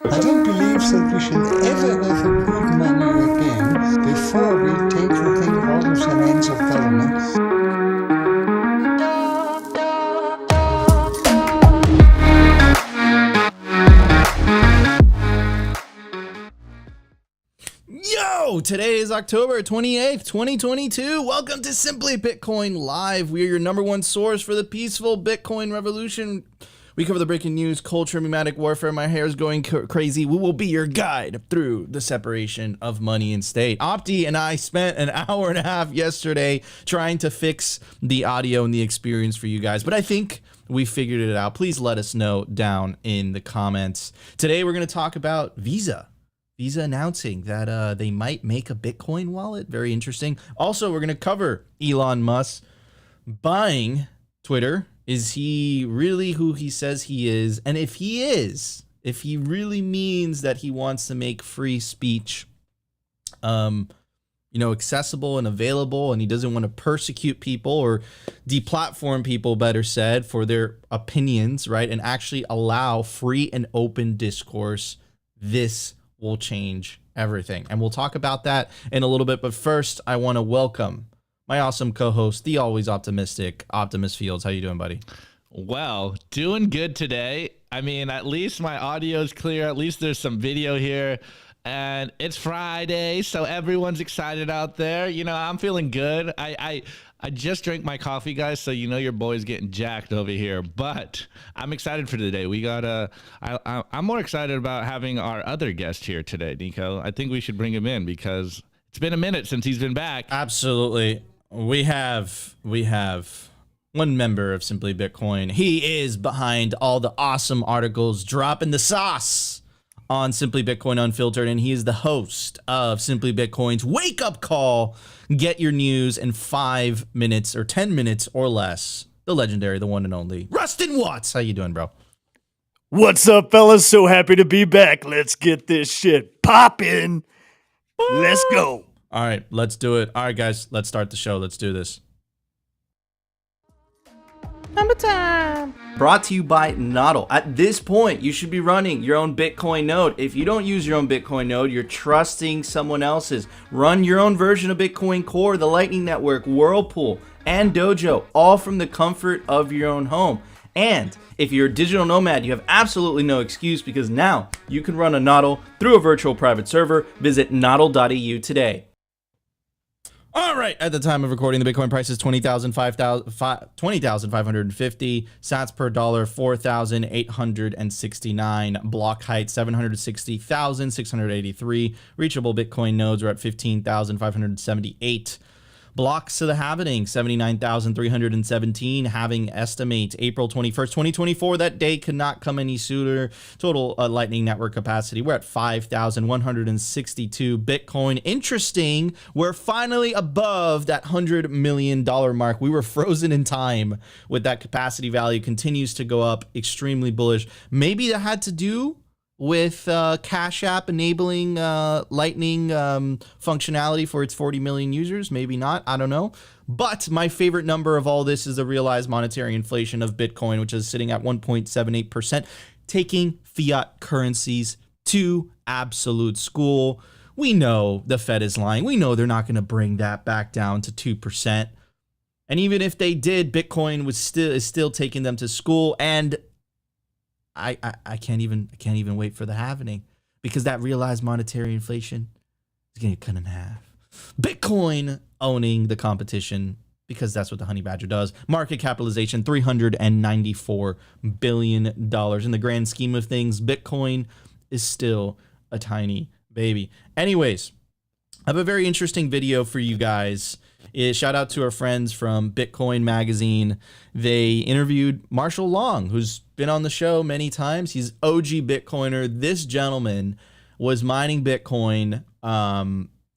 I don't believe that we should ever have a good money again before we take the thing out of the hands of government. Yo, today is October 28th, 2022. Welcome to Simply Bitcoin Live. We are your number one source for the peaceful Bitcoin revolution. We cover the breaking news, culture, mimetic warfare. My hair is going crazy. We will be your guide through the separation of money and state. Opti and I spent an hour and a half yesterday trying to fix the audio and the experience for you guys, but I think we figured it out. Please let us know down in the comments. Today we're going to talk about Visa. Visa announcing that they might make a Bitcoin wallet. Very interesting. Also, we're going to cover Elon Musk buying Twitter. Is he really who he says he is? And if he is, if he really means that he wants to make free speech, accessible and available, and he doesn't want to persecute people or deplatform people, better said, for their opinions, right? And actually allow free and open discourse, this will change everything. And we'll talk about that in a little bit. But first, I want to welcome my awesome co-host, the always optimistic Optimus Fields. How you doing, buddy? Well, doing good today. I mean, at least my audio is clear. At least there's some video here. And it's Friday, so everyone's excited out there. You know, I'm feeling good. I just drank my coffee, guys, so you know your boy's getting jacked over here. But I'm excited for today. We got I'm more excited about having our other guest here today, Nico. I think we should bring him in because it's been a minute since he's been back. Absolutely. We have one member of Simply Bitcoin. He is behind all the awesome articles, dropping the sauce on Simply Bitcoin Unfiltered, and he is the host of Simply Bitcoin's Wake Up Call. Get your news in 5 minutes or 10 minutes or less. The legendary, the one and only Rustin Watts. How you doing, bro? What's up, fellas? So happy to be back. Let's get this shit poppin'. Let's go. All right, let's do it. All right, guys, let's start the show. Let's do this. Number time. Brought to you by NODL. At this point, you should be running your own Bitcoin node. If you don't use your own Bitcoin node, you're trusting someone else's. Run your own version of Bitcoin Core, the Lightning Network, Whirlpool, and Dojo, all from the comfort of your own home. And if you're a digital nomad, you have absolutely no excuse because now you can run a NODL through a virtual private server. Visit nodl.eu today. All right, at the time of recording, the Bitcoin price is 20,550 sats per dollar, 4,869. Block height 760,683. Reachable Bitcoin nodes are at 15,578. Blocks to the halving, 79,317. Halving estimate April 21st, 2024. That day could not come any sooner. Total Lightning Network capacity, we're at 5,162 Bitcoin. Interesting, we're finally above that $100 million mark. We were frozen in time with that capacity value. Continues to go up, extremely bullish. Maybe that had to do with Cash App enabling Lightning functionality for its 40 million users. Maybe not, I don't know. But my favorite number of all this is the realized monetary inflation of Bitcoin, which is sitting at 1.78%, taking fiat currencies to absolute school. We know the Fed is lying. We know they're not going to bring that back down to 2%. And even if they did, Bitcoin is still taking them to school. And I can't even wait for the halving because that realized monetary inflation is going to cut in half. Bitcoin owning the competition because that's what the honey badger does. Market capitalization $394 billion. In the grand scheme of things, Bitcoin is still a tiny baby. Anyways, I have a very interesting video for you guys. Shout out to our friends from Bitcoin Magazine. They interviewed Marshall Long, who's been on the show many times. He's OG Bitcoiner. This gentleman was mining Bitcoin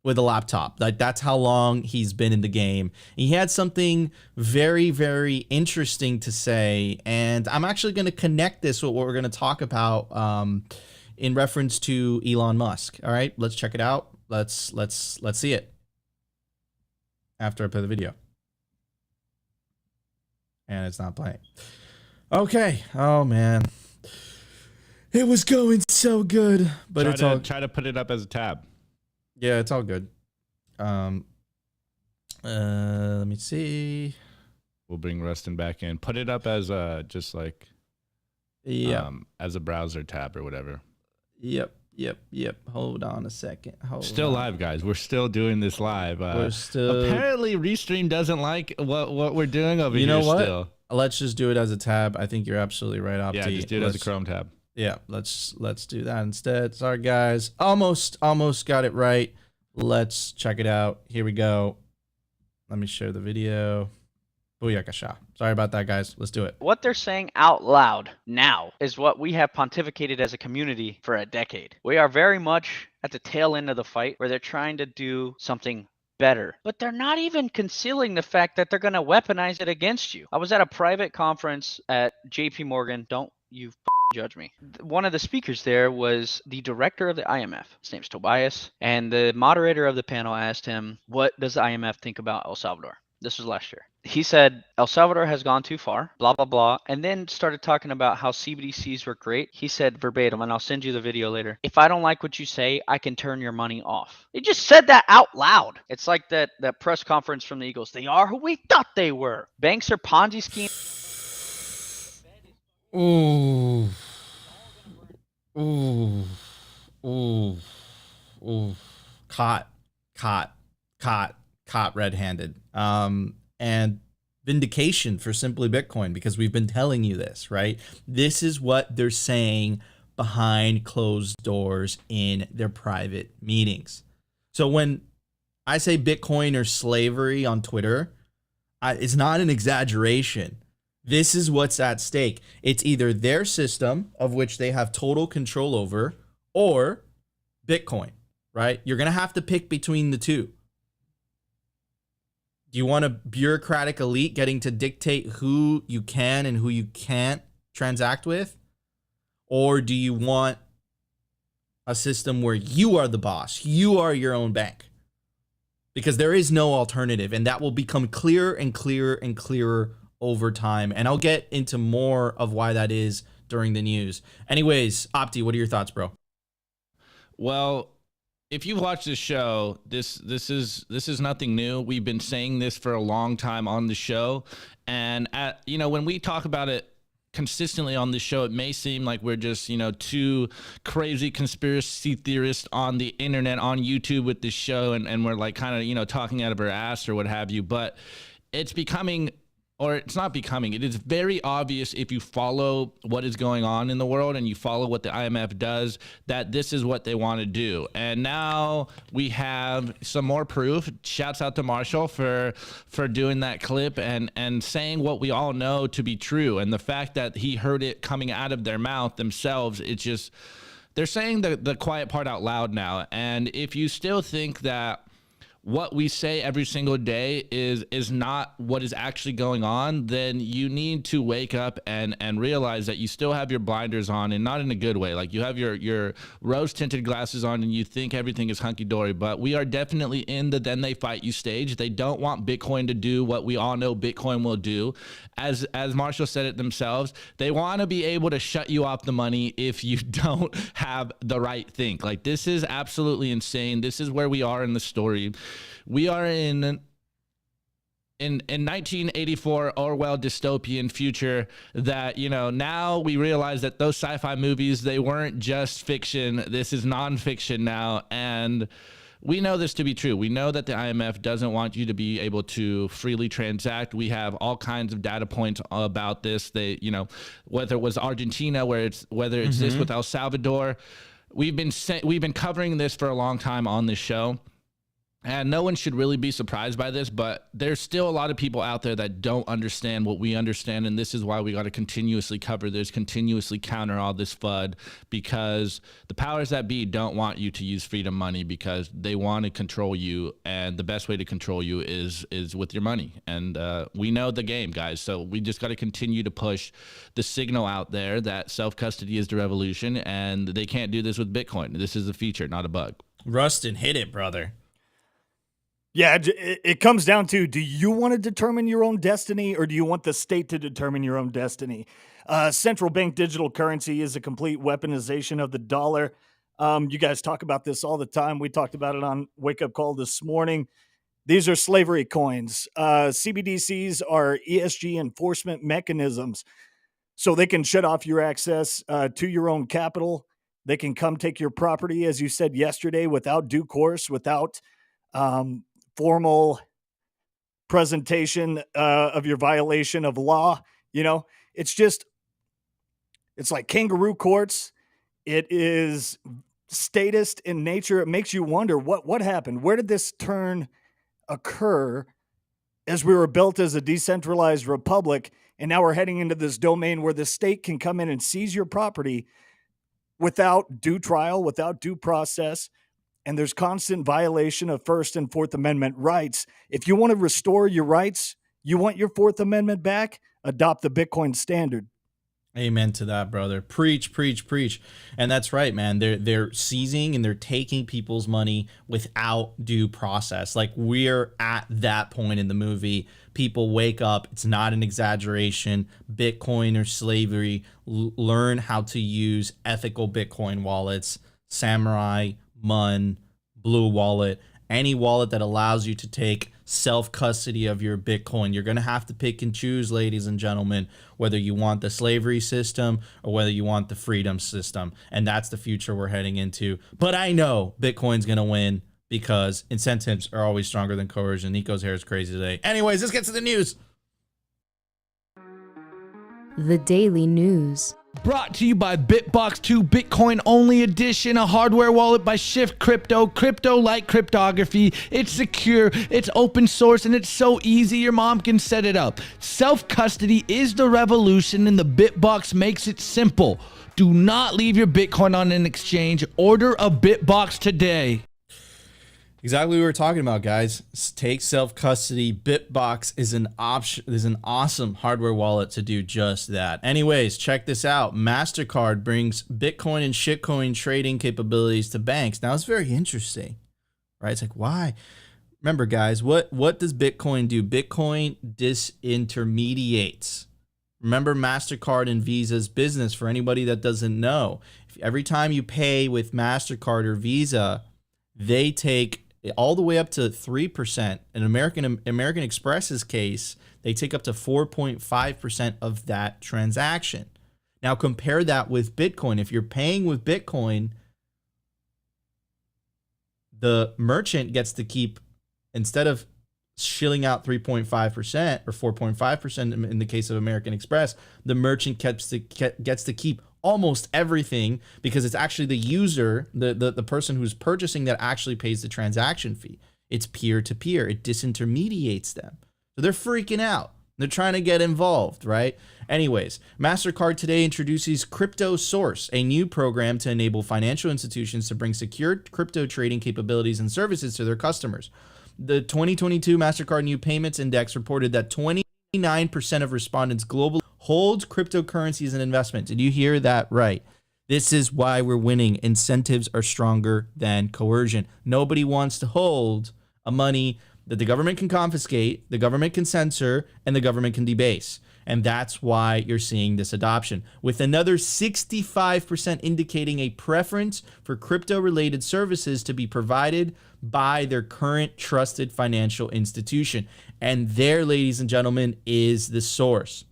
with a laptop. Like, that's how long he's been in the game. He had something very, very interesting to say, and I'm actually going to connect this with what we're going to talk about in reference to Elon Musk. All right, let's check it out. Let's see it after I play the video. And it's not playing. Okay. Oh, man. It was going so good, but try to put it up as a tab. Yeah, it's all good. Let me see. We'll bring Rustin back in. Put it up as just like as a browser tab or whatever. Yep. Hold on a second. Still live, guys. We're still doing this live. We're still. Apparently, Restream doesn't like what we're doing over here. You know what? Still. Let's just do it as a tab. I think you're absolutely right, Opti. Yeah, just do it as a Chrome tab. Yeah, let's do that instead. Sorry, guys. Almost got it right. Let's check it out. Here we go. Let me share the video. Booyakasha. Sorry about that, guys. Let's do it. What they're saying out loud now is what we have pontificated as a community for a decade. We are very much at the tail end of the fight where they're trying to do something better, but they're not even concealing the fact that they're going to weaponize it against you. I was at a private conference at JP Morgan. Don't you judge me. One of the speakers there was the director of the IMF. His name's Tobias. And the moderator of the panel asked him, what does the IMF think about El Salvador? This was last year. He said, El Salvador has gone too far, blah, blah, blah, and then started talking about how CBDCs were great. He said verbatim, and I'll send you the video later, if I don't like what you say, I can turn your money off. He just said that out loud. It's like that press conference from the Eagles. They are who we thought they were. Banks are Ponzi schemes. Ooh. Caught red-handed. And vindication for Simply Bitcoin, because we've been telling you this, right? This is what they're saying behind closed doors in their private meetings. So when I say Bitcoin or slavery on Twitter, it's not an exaggeration. This is what's at stake. It's either their system, of which they have total control over, or Bitcoin, right? You're going to have to pick between the two. Do you want a bureaucratic elite getting to dictate who you can and who you can't transact with? Or do you want a system where you are the boss? You are your own bank. Because there is no alternative, and that will become clearer and clearer and clearer over time. And I'll get into more of why that is during the news. Anyways, Opti, what are your thoughts, bro? Well, if you've watched this show, this is nothing new. We've been saying this for a long time on the show, and when we talk about it consistently on the show, it may seem like we're just two crazy conspiracy theorists on the internet, on YouTube with this show, and we're like kind of talking out of our ass or what have you. But it's becoming, or it's not becoming, it is very obvious if you follow what is going on in the world and you follow what the IMF does, that this is what they want to do. And now we have some more proof. Shouts out to Marshall for doing that clip and saying what we all know to be true. And the fact that he heard it coming out of their mouth themselves, it's just, they're saying the quiet part out loud now. And if you still think that what we say every single day is not what is actually going on, then you need to wake up and realize that you still have your blinders on, and not in a good way. Like, you have your rose-tinted glasses on and you think everything is hunky-dory, but we are definitely in the then they fight you stage. They don't want Bitcoin to do what we all know Bitcoin will do. As Marshall said it themselves, they want to be able to shut you off the money if you don't have the right thing. Like, this is absolutely insane. This is where we are in the story. We are in 1984 Orwell dystopian future that, now we realize that those sci-fi movies, they weren't just fiction. This is nonfiction now. And we know this to be true. We know that the IMF doesn't want you to be able to freely transact. We have all kinds of data points about this. They, whether it was Argentina, whether it's this with El Salvador, we've been covering this for a long time on this show. And no one should really be surprised by this, but there's still a lot of people out there that don't understand what we understand, and this is why we got to continuously cover this, continuously counter all this FUD, because the powers that be don't want you to use freedom money because they want to control you, and the best way to control you is with your money. And we know the game, guys, so we just got to continue to push the signal out there that self-custody is the revolution, and they can't do this with Bitcoin. This is a feature, not a bug. Rustin, hit it, brother. Yeah, it comes down to, do you want to determine your own destiny, or do you want the state to determine your own destiny? Central bank digital currency is a complete weaponization of the dollar. You guys talk about this all the time. We talked about it on Wake Up Call this morning. These are slavery coins. CBDCs are ESG enforcement mechanisms. So they can shut off your access to your own capital. They can come take your property, as you said yesterday, without due course, without formal presentation of your violation of law. You know, it's like kangaroo courts. It is statist in nature. It makes you wonder what happened. Where did this turn occur as we were built as a decentralized republic? And now we're heading into this domain where the state can come in and seize your property without due trial, without due process. And there's constant violation of First and Fourth Amendment rights. If you want to restore your rights, you want your Fourth Amendment back, adopt the Bitcoin standard. Amen to that, brother. Preach, preach, preach. And that's right, man. They're seizing and they're taking people's money without due process. Like, we're at that point in the movie. People wake up. It's not an exaggeration. Bitcoin or slavery. Learn how to use ethical Bitcoin wallets. Samurai, Mun, Blue Wallet, any wallet that allows you to take self-custody of your Bitcoin. You're going to have to pick and choose, ladies and gentlemen, whether you want the slavery system or whether you want the freedom system. And that's the future we're heading into. But I know Bitcoin's going to win because incentives are always stronger than coercion. Nico's hair is crazy today. Anyways, let's get to the news. The Daily News. Brought to you by Bitbox 2 Bitcoin Only Edition, a hardware wallet by Shift Crypto. Crypto-like cryptography. It's secure, it's open source, and it's so easy your mom can set it up. Self-custody is the revolution, and the Bitbox makes it simple. Do not leave your Bitcoin on an exchange. Order a Bitbox today. Exactly what we were talking about, guys. Take self-custody. Bitbox is an option. Is an awesome hardware wallet to do just that. Anyways, check this out. MasterCard brings Bitcoin and shitcoin trading capabilities to banks. Now, it's very interesting, right? It's like, why? Remember, guys, what does Bitcoin do? Bitcoin disintermediates. Remember MasterCard and Visa's business, for anybody that doesn't know. Every time you pay with MasterCard or Visa, they take all the way up to 3%. In American Express's case, they take up to 4.5% of that transaction. Now compare that with Bitcoin. If you're paying with Bitcoin, the merchant gets to keep, instead of shilling out 3.5% or 4.5% in the case of American Express, the merchant gets to keep almost everything, because it's actually the user, the person who's purchasing, that actually pays the transaction fee. It's peer-to-peer. It disintermediates them. So they're freaking out. They're trying to get involved, right? Anyways, MasterCard today introduces Crypto Source, a new program to enable financial institutions to bring secure crypto trading capabilities and services to their customers. The 2022 MasterCard New Payments Index reported that 29% of respondents globally holds cryptocurrency as an investment. Did you hear that right? This is why we're winning. Incentives are stronger than coercion. Nobody wants to hold a money that the government can confiscate, the government can censor, and the government can debase. And that's why you're seeing this adoption, with another 65% indicating a preference for crypto-related services to be provided by their current trusted financial institution. And there, ladies and gentlemen, is the source.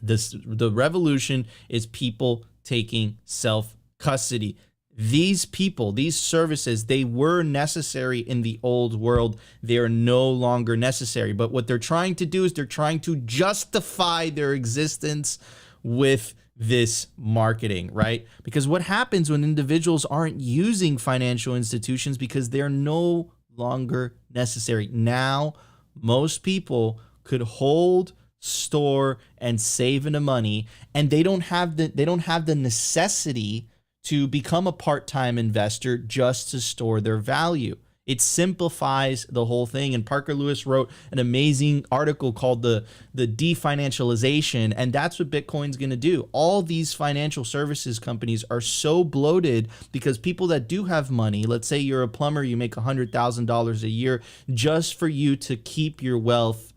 The revolution is people taking self-custody. These people, these services, they were necessary in the old world. They are no longer necessary. But what they're trying to do is they're trying to justify their existence with this marketing, right? Because what happens when individuals aren't using financial institutions because they're no longer necessary? Now, most people could hold, store, and save into money, and they don't have the necessity to become a part-time investor just to store their value. It simplifies the whole thing. And Parker Lewis wrote an amazing article called the definancialization. And that's what Bitcoin's going to do. All these financial services companies are so bloated because people that do have money, let's say you're a plumber, you make $100,000 a year, just for you to keep your wealth,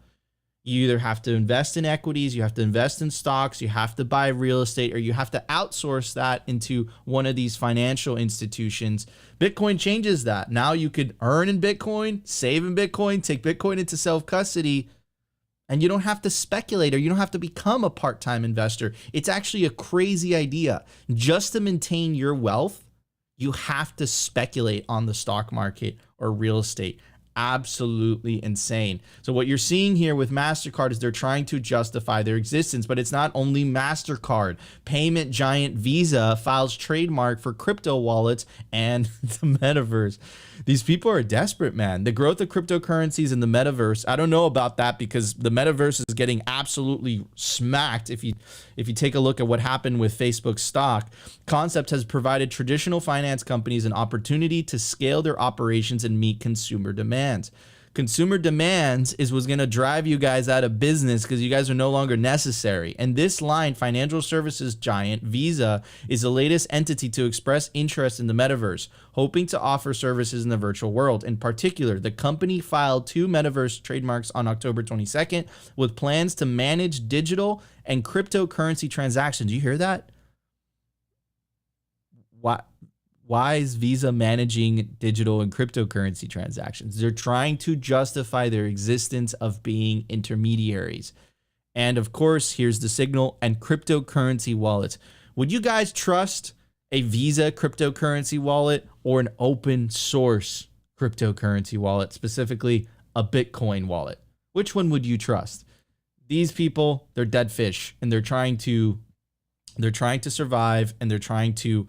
you either have to invest in equities, you have to invest in stocks, you have to buy real estate, or you have to outsource that into one of these financial institutions. Bitcoin changes that. Now you could earn in Bitcoin, save in Bitcoin, take Bitcoin into self-custody, and you don't have to speculate or you don't have to become a part-time investor. It's actually a crazy idea. Just to maintain your wealth, you have to speculate on the stock market or real estate. Absolutely insane. So what you're seeing here with MasterCard is they're trying to justify their existence, but it's not only MasterCard. Payment giant Visa files trademark for crypto wallets and the metaverse. These people are desperate, man. The growth of cryptocurrencies in the metaverse, I don't know about that because the metaverse is getting absolutely smacked. If you take a look at what happened with Facebook stock, Concept has provided traditional finance companies an opportunity to scale their operations and meet consumer demands. Consumer demands is what's going to drive you guys out of business because you guys are no longer necessary. And this line, financial services giant Visa, is the latest entity to express interest in the metaverse, hoping to offer services in the virtual world. In particular, the company filed 2 metaverse trademarks on October 22nd with plans to manage digital and cryptocurrency transactions. You hear that? Why is Visa managing digital and cryptocurrency transactions? They're trying to justify their existence of being intermediaries. And of course, here's the signal and cryptocurrency wallets. Would you guys trust a Visa cryptocurrency wallet or an open source cryptocurrency wallet, specifically a Bitcoin wallet? Which one would you trust? These people, they're dead fish and they're trying to survive, and they're trying to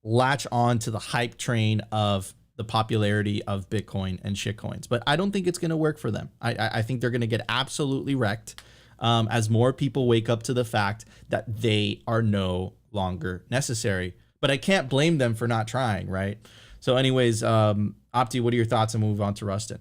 latch on to the hype train of the popularity of Bitcoin and shitcoins. But I don't think it's going to work for them. I think they're going to get absolutely wrecked as more people wake up to the fact that they are no longer necessary. But I can't blame them for not trying, right? So anyways, Opti, what are your thoughts? And move on to Rustin.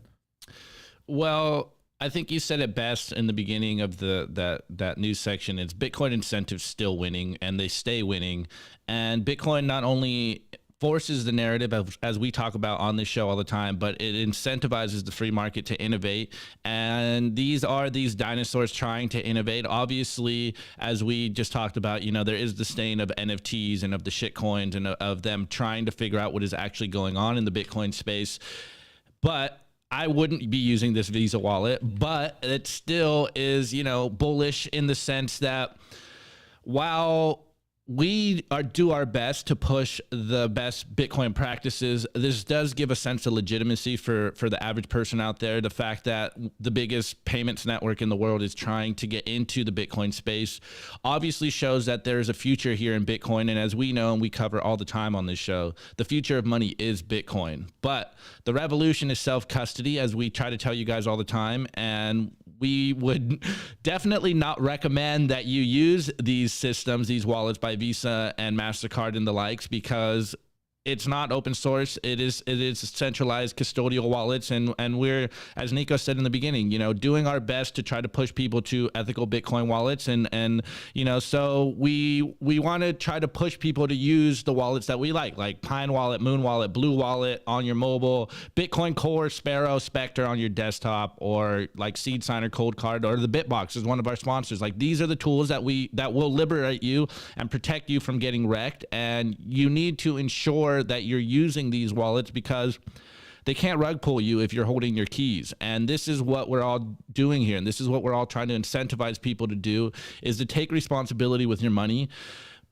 Well, I think you said it best in the beginning of that news section. It's Bitcoin incentives still winning, and they stay winning. And Bitcoin not only forces the narrative, as we talk about on this show all the time, but it incentivizes the free market to innovate. And these are these dinosaurs trying to innovate. Obviously, as we just talked about, there is the stain of NFTs and of the shitcoins and of them trying to figure out what is actually going on in the Bitcoin space. But I wouldn't be using this Visa wallet, but it still is, bullish in the sense that while we do our best to push the best Bitcoin practices, this does give a sense of legitimacy for the average person out there. The fact that the biggest payments network in the world is trying to get into the Bitcoin space obviously shows that there's a future here in Bitcoin. And as we know, and we cover all the time on this show, the future of money is Bitcoin. But the revolution is self-custody, as we try to tell you guys all the time. And we would definitely not recommend that you use these systems, these wallets by Visa and MasterCard and the likes, because it's not open source. It is centralized custodial wallets, and we're, as Nico said in the beginning, doing our best to try to push people to ethical Bitcoin wallets, and so we want to try to push people to use the wallets that we like Pine Wallet, Moon Wallet, Blue Wallet on your mobile, Bitcoin Core, Sparrow, Spectre on your desktop, or like Seed Signer, Cold Card, or the Bitbox is one of our sponsors. Like, these are the tools that will liberate you and protect you from getting wrecked, and you need to ensure that you're using these wallets because they can't rug pull you if you're holding your keys. And this is what we're all doing here, and this is what we're all trying to incentivize people to do, is to take responsibility with your money.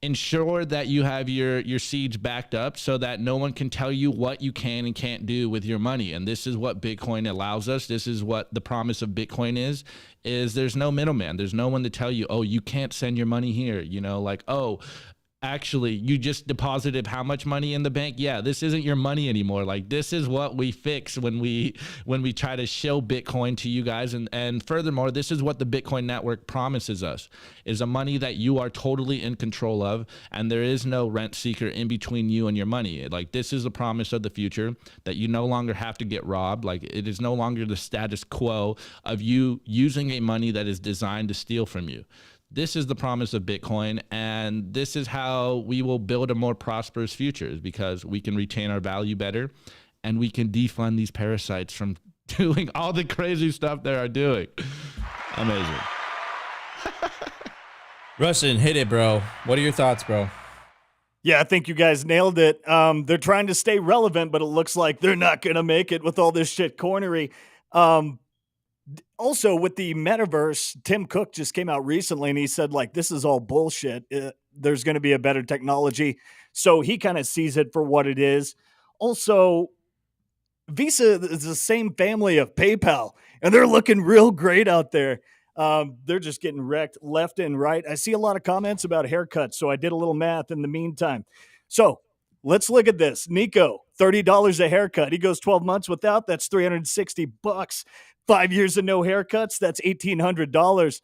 Ensure that you have your seeds backed up so that no one can tell you what you can and can't do with your money. And this is what Bitcoin allows us. This is what the promise of Bitcoin is there's no middleman. There's no one to tell you, oh, you can't send your money here. actually, you just deposited how much money in the bank? Yeah, this isn't your money anymore. Like, this is what we fix when we try to show Bitcoin to you guys. And furthermore, this is what the Bitcoin network promises us, is a money that you are totally in control of, and there is no rent seeker in between you and your money. Like, this is the promise of the future, that you no longer have to get robbed. Like, it is no longer the status quo of you using a money that is designed to steal from you. This is the promise of Bitcoin, and this is how we will build a more prosperous future, is because we can retain our value better, and we can defund these parasites from doing all the crazy stuff they are doing. Amazing. Rustin, hit it, bro. What are your thoughts, bro? Yeah, I think you guys nailed it. They're trying to stay relevant, but it looks like they're not going to make it with all this shit cornery. Also, with the metaverse, Tim Cook just came out recently and he said, like, this is all bullshit. There's going to be a better technology. So he kind of sees it for what it is. Also, Visa is the same family of PayPal, and they're looking real great out there. They're just getting wrecked left and right. I see a lot of comments about haircuts, so I did a little math in the meantime. So let's look at this. Nico, $30 a haircut. He goes 12 months without. That's $360. 5 years of no haircuts. That's $1,800.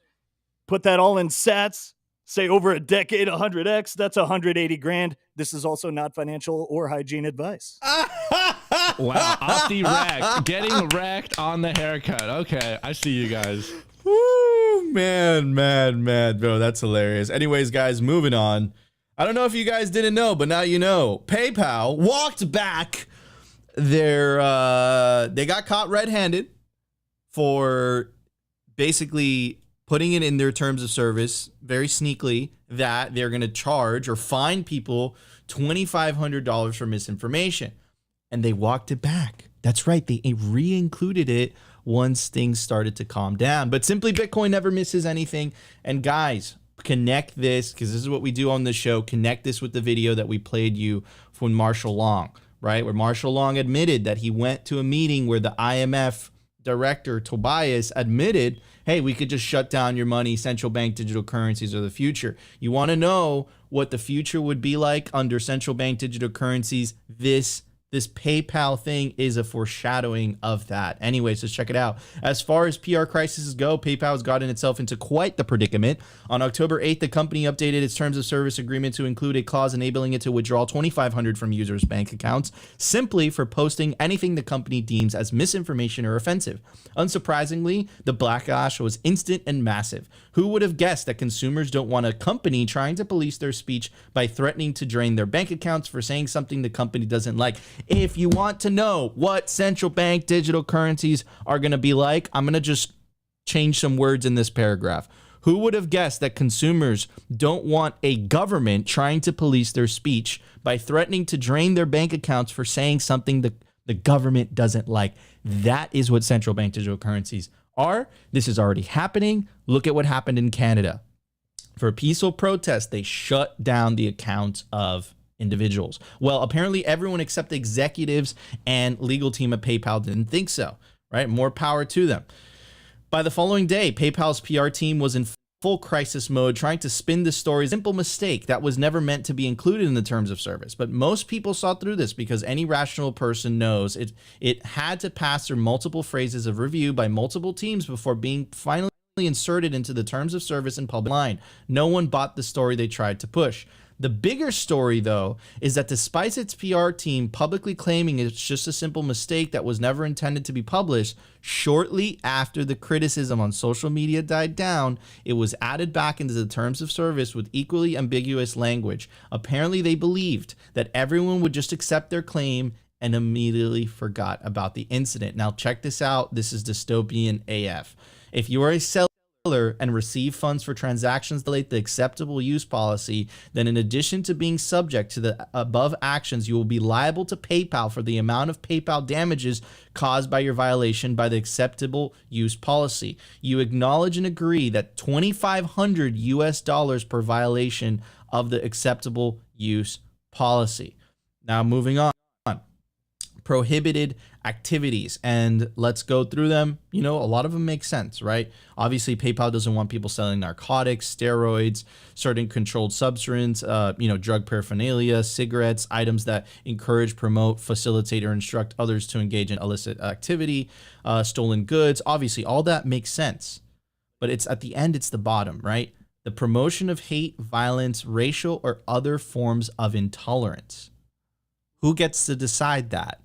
Put that all in sats. Say over a decade, 100x. That's 180 grand. This is also not financial or hygiene advice. Wow, Opti wrecked. Getting wrecked on the haircut. Okay, I see you guys. Woo, man, bro. That's hilarious. Anyways, guys, moving on. I don't know if you guys didn't know, but now you know. PayPal walked back their, they got caught red-handed for basically putting it in their terms of service very sneakily that they're going to charge or fine people $2,500 for misinformation. And they walked it back. That's right. They re-included it once things started to calm down. But Simply Bitcoin never misses anything. And guys, connect this, because this is what we do on the show. Connect this with the video that we played you from Marshall Long, right? Where Marshall Long admitted that he went to a meeting where the IMF director, Tobias, admitted, hey, we could just shut down your money. Central bank digital currencies are the future. You want to know what the future would be like under central bank digital currencies? This PayPal thing is a foreshadowing of that. Anyways, let's check it out. As far as PR crises go, PayPal has gotten itself into quite the predicament. On October 8th, the company updated its terms of service agreement to include a clause enabling it to withdraw $2,500 from users' bank accounts simply for posting anything the company deems as misinformation or offensive. Unsurprisingly, the backlash was instant and massive. Who would have guessed that consumers don't want a company trying to police their speech by threatening to drain their bank accounts for saying something the company doesn't like? If you want to know what central bank digital currencies are going to be like, I'm going to just change some words in this paragraph. Who would have guessed that consumers don't want a government trying to police their speech by threatening to drain their bank accounts for saying something the government doesn't like? That is what central bank digital currencies are. This is already happening. Look at what happened in Canada. For a peaceful protest, they shut down the accounts of individuals. Well, apparently everyone except the executives and legal team at PayPal didn't think so, right? More power to them. By the following day, PayPal's PR team was in full crisis mode, trying to spin the story as a simple mistake that was never meant to be included in the terms of service. But most people saw through this because any rational person knows it had to pass through multiple phases of review by multiple teams before being finally inserted into the terms of service in public line. No one bought the story they tried to push. The bigger story, though, is that despite its PR team publicly claiming it's just a simple mistake that was never intended to be published, shortly after the criticism on social media died down, it was added back into the terms of service with equally ambiguous language. Apparently, they believed that everyone would just accept their claim and immediately forgot about the incident. Now, check this out. This is dystopian AF. If you are a seller and receive funds for transactions that violate the acceptable use policy, then in addition to being subject to the above actions, you will be liable to PayPal for the amount of PayPal damages caused by your violation by the acceptable use policy. You acknowledge and agree that $2,500 per violation of the acceptable use policy. Now, moving on. prohibited activities, and let's go through them. A lot of them make sense, right? Obviously, PayPal doesn't want people selling narcotics, steroids, certain controlled substance, drug paraphernalia, cigarettes, items that encourage, promote, facilitate, or instruct others to engage in illicit activity, stolen goods. Obviously, all that makes sense, but it's at the end, it's the bottom, right? The promotion of hate, violence, racial, or other forms of intolerance. Who gets to decide that?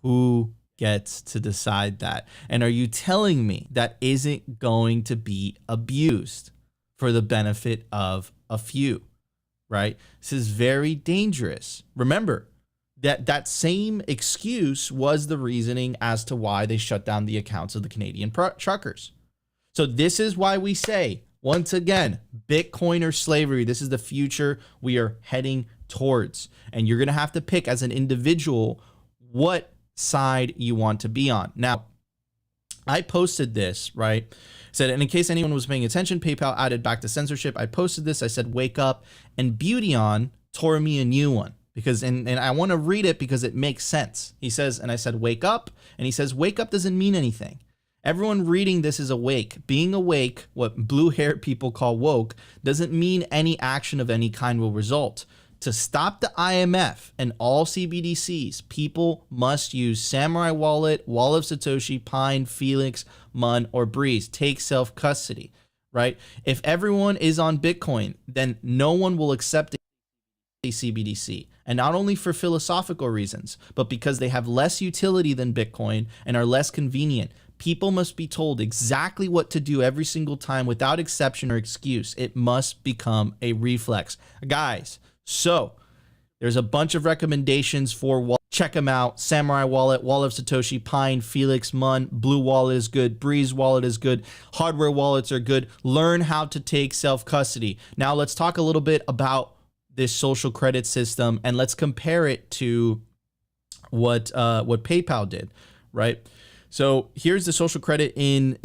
Who gets to decide that? And are you telling me that isn't going to be abused for the benefit of a few, right? This is very dangerous. Remember that same excuse was the reasoning as to why they shut down the accounts of the Canadian truckers. So this is why we say, once again, Bitcoin or slavery. This is the future we are heading towards. And you're going to have to pick as an individual what side you want to be on. Now, I posted this, right? Said, and in case anyone was paying attention, PayPal added back to censorship. I posted this. I said, wake up. And Beautyon tore me a new one because, and I want to read it because it makes sense. He says, and I said, wake up. And he says, wake up doesn't mean anything. Everyone reading this is awake. Being awake, what blue-haired people call woke, doesn't mean any action of any kind will result. To stop the IMF and all CBDCs, people must use Samurai Wallet, Wallet of Satoshi, Pine, Felix, Mun, or Breeze. Take self-custody, right? If everyone is on Bitcoin, then no one will accept a CBDC. And not only for philosophical reasons, but because they have less utility than Bitcoin and are less convenient. People must be told exactly what to do every single time without exception or excuse. It must become a reflex. Guys, so there's a bunch of recommendations for check them out. Samurai Wallet, Wallet of Satoshi, Pine, Felix, Mun, Blue Wallet is good, Breeze Wallet is good, hardware wallets are good. Learn how to take self-custody. Now let's talk a little bit about this social credit system and let's compare it to what PayPal did, right? So here's the social credit in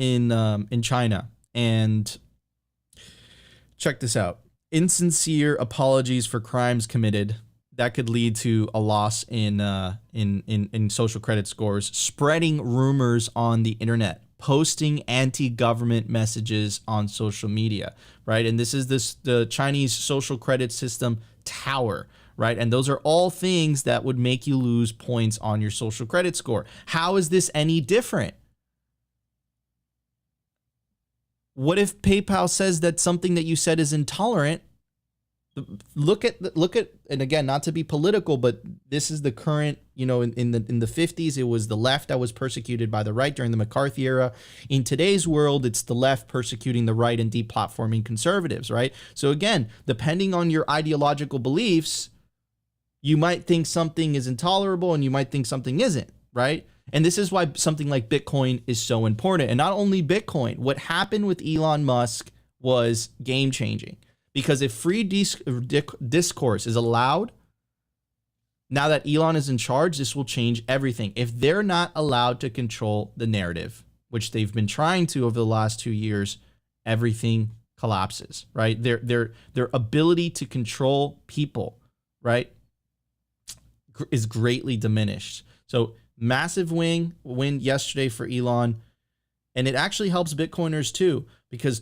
China, and check this out. Insincere apologies for crimes committed that could lead to a loss in social credit scores. Spreading rumors on the internet, posting anti-government messages on social media, right? And this is the Chinese social credit system tower, right? And those are all things that would make you lose points on your social credit score. How is this any different? What if PayPal says that something that you said is intolerant? Look at, and again, not to be political, but this is the current, in the 50s, it was the left that was persecuted by the right during the McCarthy era. In today's world, it's the left persecuting the right and deplatforming conservatives, right? So again, depending on your ideological beliefs, you might think something is intolerable and you might think something isn't, right? And this is why something like Bitcoin is so important. And not only Bitcoin, what happened with Elon Musk was game changing. Because if free discourse is allowed, now that Elon is in charge, this will change everything. If they're not allowed to control the narrative, which they've been trying to over the last 2 years, everything collapses, right? Their ability to control people, right, is greatly diminished. So massive win yesterday for Elon. And it actually helps Bitcoiners too, because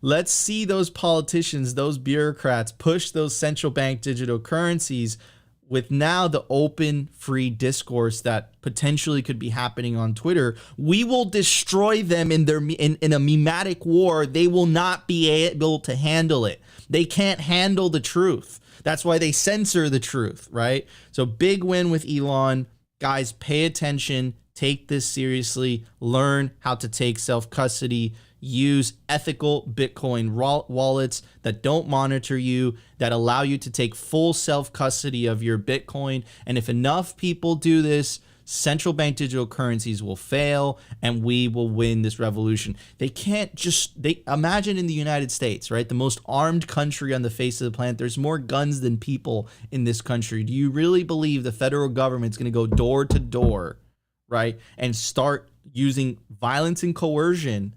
let's see those politicians, those bureaucrats push those central bank digital currencies with now the open free discourse that potentially could be happening on Twitter. We will destroy them in a memetic war. They will not be able to handle it. They can't handle the truth. That's why they censor the truth, right? So big win with Elon. Guys, pay attention. Take this seriously. Learn how to take self-custody. Use ethical Bitcoin wallets that don't monitor you, that allow you to take full self-custody of your Bitcoin. And if enough people do this, central bank digital currencies will fail and we will win this revolution. They can't imagine in the United States, right? The most armed country on the face of the planet. There's more guns than people in this country. Do you really believe the federal government's going to go door to door, right, and start using violence and coercion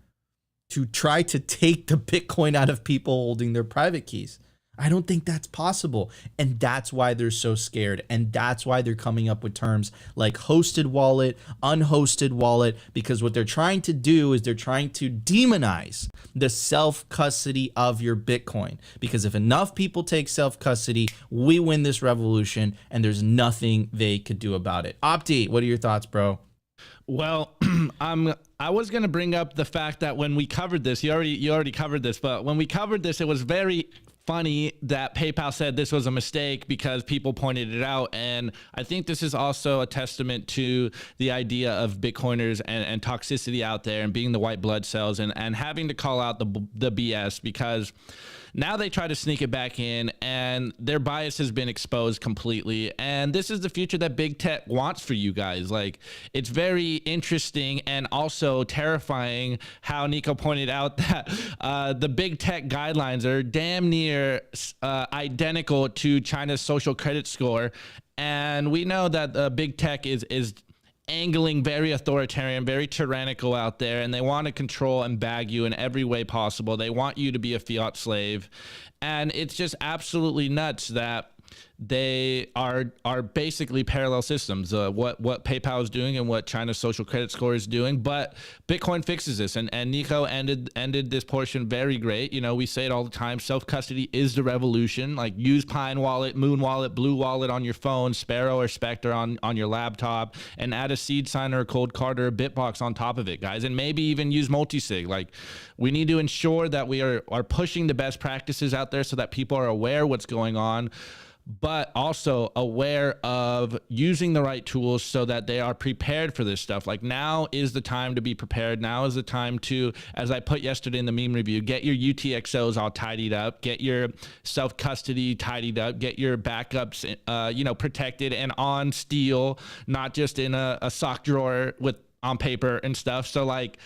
to try to take the Bitcoin out of people holding their private keys? I don't think that's possible. And that's why they're so scared. And that's why they're coming up with terms like hosted wallet, unhosted wallet, because what they're trying to do is they're trying to demonize the self-custody of your Bitcoin. Because if enough people take self-custody, we win this revolution and there's nothing they could do about it. Opti, what are your thoughts, bro? Well, I was going to bring up the fact that when we covered this, you already covered this, but when we covered this, it was very funny that PayPal said this was a mistake because people pointed it out. And I think this is also a testament to the idea of Bitcoiners and toxicity out there and being the white blood cells and having to call out the BS, because now they try to sneak it back in and their bias has been exposed completely. And this is the future that big tech wants for you guys. Like, it's very interesting and also terrifying how Nico pointed out that the big tech guidelines are damn near identical to China's social credit score. And we know that big tech is angling very authoritarian, very tyrannical out there, and they want to control and bag you in every way possible. They want you to be a fiat slave. And it's just absolutely nuts that they are basically parallel systems, what PayPal is doing and what China's social credit score is doing. But Bitcoin fixes this, and Nico ended this portion very great. You know, we say it all the time, self-custody is the revolution. Like, use Pine Wallet, Moon Wallet, Blue Wallet on your phone, Sparrow or Spectre on your laptop, and add a seed sign or a cold card or a Bitbox on top of it, guys. And maybe even use multisig. Like, we need to ensure that we are pushing the best practices out there so that people are aware what's going on, but also aware of using the right tools so that they are prepared for this stuff. Like, now is the time to be prepared. Now is the time to, as I put yesterday in the meme review, get your UTXOs all tidied up, get your self-custody tidied up, get your backups, protected and on steel, not just in a sock drawer on paper and stuff. So, like,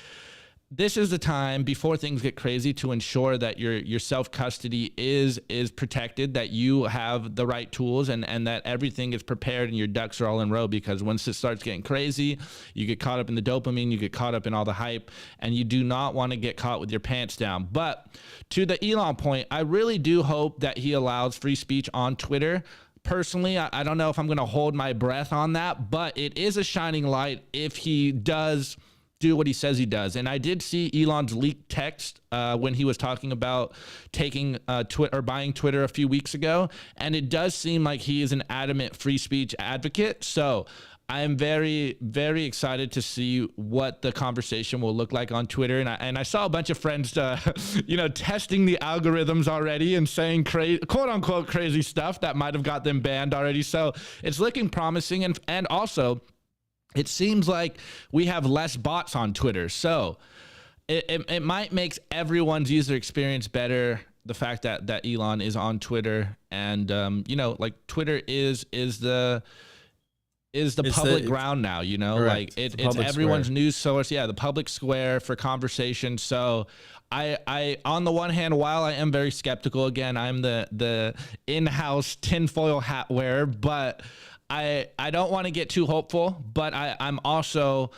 this is the time before things get crazy to ensure that your self-custody is protected, that you have the right tools, and that everything is prepared and your ducks are all in row. Because once it starts getting crazy, you get caught up in the dopamine, you get caught up in all the hype, and you do not want to get caught with your pants down. But to the Elon point, I really do hope that he allows free speech on Twitter. Personally, I don't know if I'm going to hold my breath on that, but it is a shining light if he does do what he says he does. And I did see Elon's leaked text when he was talking about taking Twitter or buying Twitter a few weeks ago, and it does seem like he is an adamant free speech advocate. So I am very, very excited to see what the conversation will look like on Twitter. And I saw a bunch of friends, testing the algorithms already and saying quote unquote crazy stuff that might have got them banned already. So it's looking promising. And also, it seems like we have less bots on Twitter. So it might make everyone's user experience better, the fact that Elon is on Twitter. And, Twitter is the public ground now, Correct. like it's everyone's square. News source. Yeah, the public square for conversation. So I on the one hand, while I am very skeptical, again, I'm the in-house tinfoil hat wearer, but I don't want to get too hopeful, but I'm also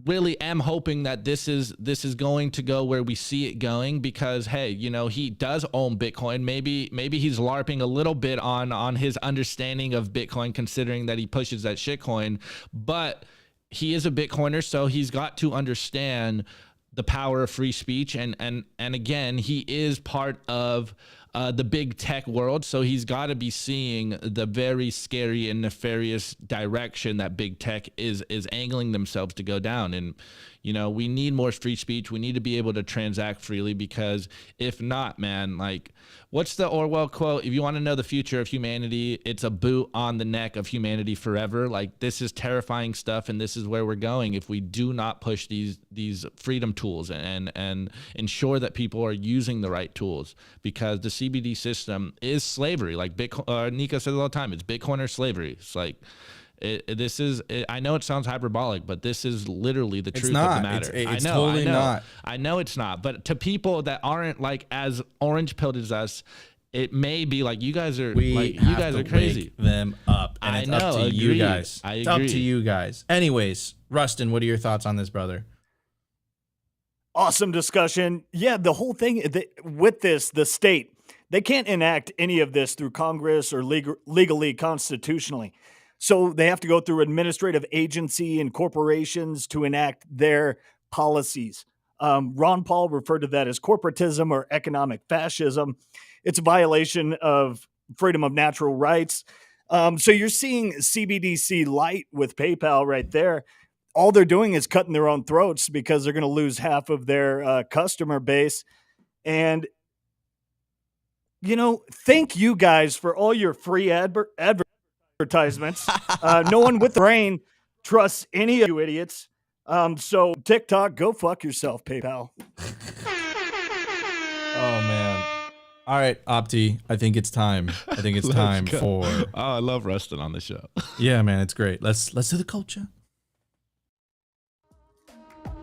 really am hoping that this is going to go where we see it going, because hey, he does own Bitcoin. Maybe he's LARPing a little bit on his understanding of Bitcoin, considering that he pushes that shitcoin, but he is a Bitcoiner, so he's got to understand the power of free speech, and again, he is part of the big tech world, so he's got to be seeing the very scary and nefarious direction that big tech is angling themselves to go down. And we need more free speech. We need to be able to transact freely, because if not, man, like, what's the Orwell quote? If you want to know the future of humanity, it's a boot on the neck of humanity forever. Like, this is terrifying stuff, and this is where we're going if we do not push these freedom tools and ensure that people are using the right tools, because the CBD system is slavery. Like Nico says all the time, it's Bitcoiner slavery. It's like, I know it sounds hyperbolic, but this is literally the truth of the matter. It's totally not. I know it's not. But to people that aren't like as orange pilled as us, it may be like, you guys are crazy. Wake them up, and it's up to you guys. It's up to you guys. Anyways, Rustin, what are your thoughts on this, brother? Awesome discussion. Yeah, the whole thing with this, the state, They can't enact any of this through Congress or legally constitutionally. So they have to go through administrative agency and corporations to enact their policies. Ron Paul referred to that as corporatism or economic fascism. It's a violation of freedom of natural rights. So you're seeing CBDC light with PayPal right there. All they're doing is cutting their own throats because they're going to lose half of their customer base. And, thank you guys for all your free advertisements. No one with the brain trusts any of you idiots. So TikTok, go fuck yourself, PayPal. Oh man. All right, Opti, I think it's time. I think it's time for Oh, I love resting on the show. Yeah, man, it's great. Let's do the culture.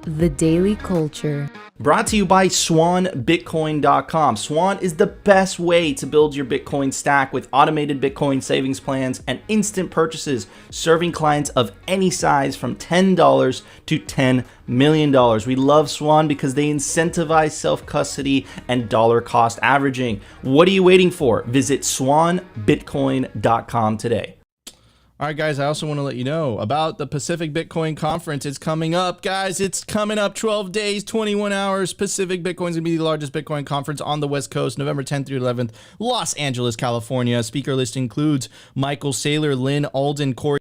The Daily Culture. Brought to you by SwanBitcoin.com. Swan is the best way to build your Bitcoin stack with automated Bitcoin savings plans and instant purchases, serving clients of any size from $10 to $10 million. We love Swan because they incentivize self-custody and dollar cost averaging. What are you waiting for? Visit SwanBitcoin.com today. All right, guys, I also want to let you know about the Pacific Bitcoin Conference. It's coming up, guys. It's coming up 12 days, 21 hours. Pacific Bitcoin is going to be the largest Bitcoin conference on the West Coast, November 10th through 11th, Los Angeles, California. Speaker list includes Michael Saylor, Lynn Alden, Corey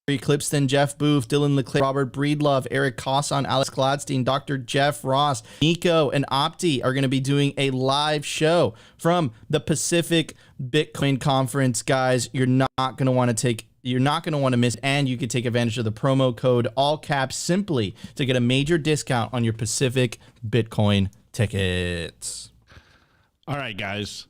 Clipston, Jeff Booth, Dylan Leclerc, Robert Breedlove, Eric Cosson, Alex Gladstein, Dr. Jeff Ross, Nico, and Opti are going to be doing a live show from the Pacific Bitcoin Conference, guys. You're not going to want to miss, and you can take advantage of the promo code all caps simply to get a major discount on your Pacific Bitcoin tickets. All right, guys.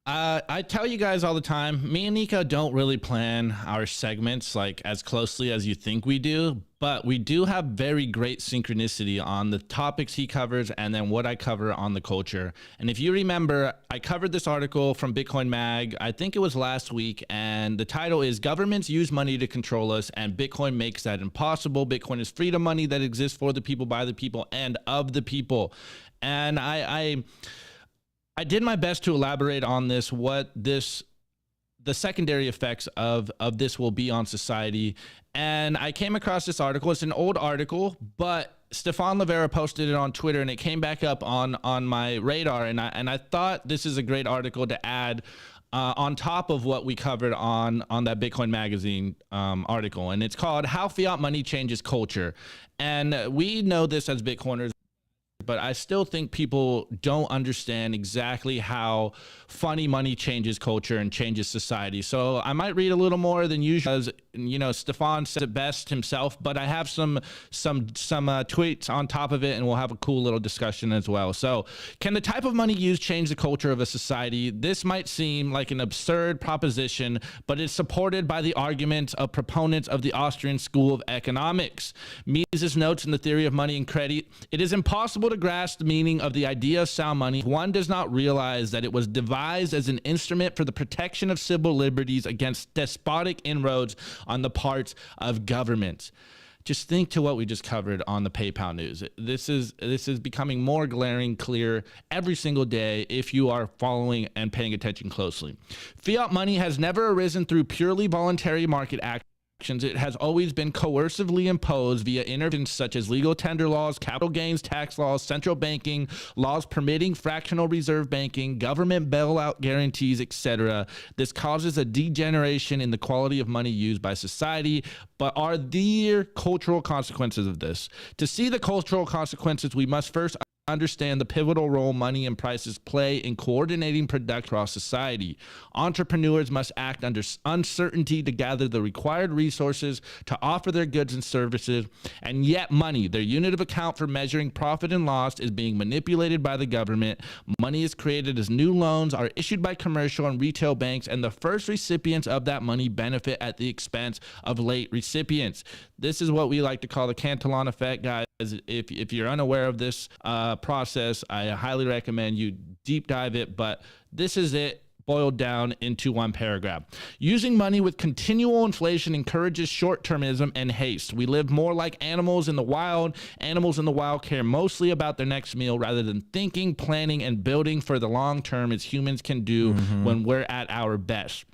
I tell you guys all the time, me and Nico don't really plan our segments like as closely as you think we do, but we do have very great synchronicity on the topics he covers and then what I cover on the culture. And if you remember, I covered this article from Bitcoin Mag, I think it was last week, and the title is Governments Use Money to Control Us and Bitcoin Makes That Impossible. Bitcoin is freedom money that exists for the people, by the people, and of the people. And I did my best to elaborate on this, the secondary effects of this will be on society. And I came across this article. It's an old article, but Stefan Livera posted it on Twitter and it came back up on my radar. And I thought this is a great article to add on top of what we covered on that Bitcoin Magazine article. And it's called How Fiat Money Changes Culture. And we know this as Bitcoiners, but I still think people don't understand exactly how funny money changes culture and changes society. So I might read a little more than usual, as Stefan said it best himself, but I have some tweets on top of it, and we'll have a cool little discussion as well. So, can the type of money used change the culture of a society? This might seem like an absurd proposition, but it's supported by the arguments of proponents of the Austrian School of Economics. Mises notes in the theory of money and credit, it is impossible to grasp the meaning of the idea of sound money if one does not realize that it was devised as an instrument for the protection of civil liberties against despotic inroads on the parts of governments. Just think to what we just covered on the PayPal news. This is becoming more glaring clear every single day if you are following and paying attention closely. Fiat money has never arisen through purely voluntary market actions. It has always been coercively imposed via interventions such as legal tender laws, capital gains tax laws, central banking, laws permitting fractional reserve banking, government bailout guarantees, etc. This causes a degeneration in the quality of money used by society. But are there cultural consequences of this? To see the cultural consequences, we must first understand the pivotal role money and prices play in coordinating production across society. Entrepreneurs must act under uncertainty to gather the required resources to offer their goods and services, and yet money, their unit of account for measuring profit and loss, is being manipulated by the government. Money is created as new loans are issued by commercial and retail banks, and the first recipients of that money benefit at the expense of late recipients. This is what we like to call the Cantillon effect, guys. If you're unaware of this process, I highly recommend you deep dive it, but this is it. boiled down into one paragraph. Using money with continual inflation encourages short-termism and haste. We live more like animals in the wild. Animals in the wild care mostly about their next meal rather than thinking, planning, and building for the long term as humans can do when we're at our best.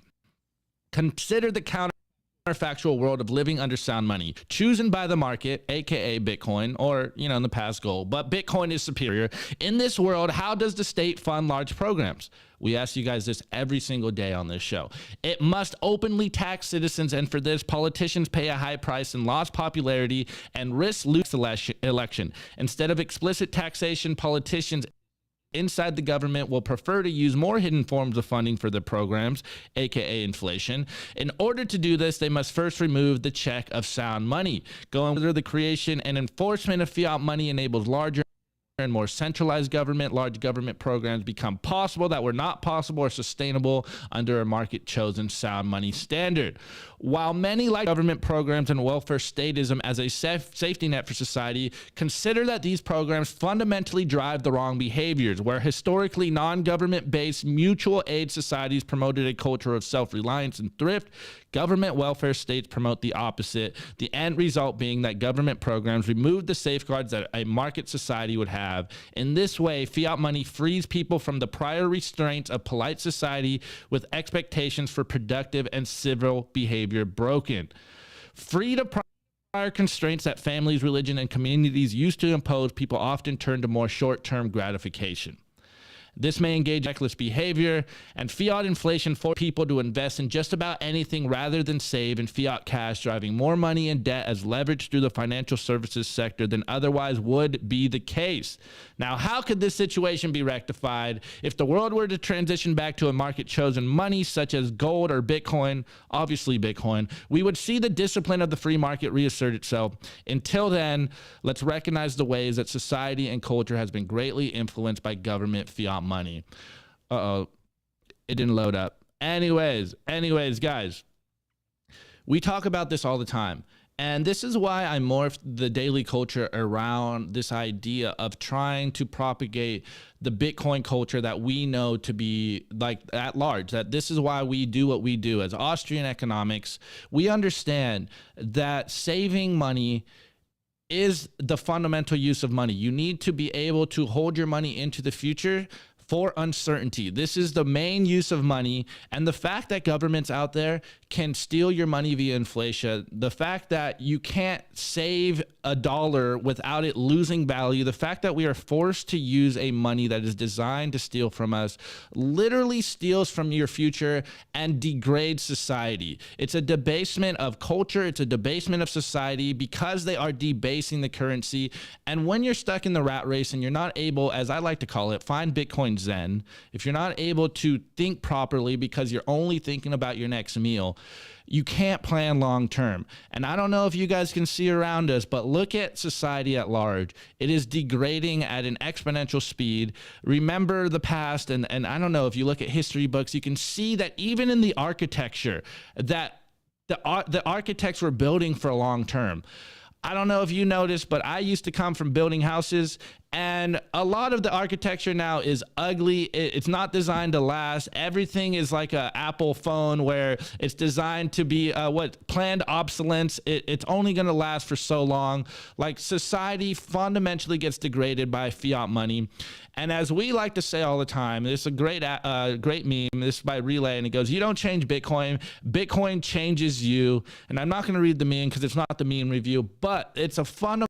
Consider the counterfactual world of living under sound money, chosen by the market, aka Bitcoin, or in the past gold, but Bitcoin is superior. In this world, how does the state fund large programs? We ask you guys this every single day on this show. It must openly tax citizens, and for this, politicians pay a high price and lost popularity and risk losing the election. Instead of explicit taxation, politicians inside the government will prefer to use more hidden forms of funding for their programs, aka inflation. In order to do this, they must first remove the check of sound money. Going through the creation and enforcement of fiat money enables larger and more centralized government. Large government programs become possible that were not possible or sustainable under a market-chosen sound money standard. While many like government programs and welfare statism as a safety net for society, consider that these programs fundamentally drive the wrong behaviors. Where historically non-government-based mutual aid societies promoted a culture of self-reliance and thrift, government welfare states promote the opposite, the end result being that government programs remove the safeguards that a market society would have. In this way, fiat money frees people from the prior restraints of polite society with expectations for productive and civil behavior broken. Free to prior constraints that families, religion, and communities used to impose, people often turn to more short-term gratification. This may engage reckless behavior, and fiat inflation forces people to invest in just about anything rather than save in fiat cash, driving more money and debt as leverage through the financial services sector than otherwise would be the case. Now, how could this situation be rectified? If the world were to transition back to a market-chosen money such as gold or Bitcoin, obviously Bitcoin, we would see the discipline of the free market reassert itself. Until then, let's recognize the ways that society and culture has been greatly influenced by government fiat money. It didn't load up. Anyways, guys, we talk about this all the time. And this is why I morphed the daily culture around this idea of trying to propagate the Bitcoin culture that we know to be like at large, that this is why we do what we do. As Austrian economics, we understand that saving money is the fundamental use of money. You need to be able to hold your money into the future for uncertainty. This is the main use of money, and the fact that governments out there can steal your money via inflation, the fact that you can't save a dollar without it losing value, the fact that we are forced to use a money that is designed to steal from us, literally steals from your future and degrades society. It's a debasement of culture, it's a debasement of society because they are debasing the currency. And when you're stuck in the rat race and you're not able, as I like to call it, find Bitcoin Zen, if you're not able to think properly because you're only thinking about your next meal, you can't plan long term. And I don't know if you guys can see around us, but look at society at large. It is degrading at an exponential speed. Remember the past, and I don't know, if you look at history books, you can see that even in the architecture, that the architects were building for long term. I don't know if you noticed, but I used to come from building houses, and a lot of the architecture now is ugly. It's not designed to last. Everything is like an Apple phone where it's designed to be planned obsolescence. It's only going to last for so long. Like, society fundamentally gets degraded by fiat money. And as we like to say all the time, this is a great meme. This is by Relay, and it goes, "You don't change Bitcoin. Bitcoin changes you." And I'm not going to read the meme because it's not the meme review, but it's a fundamental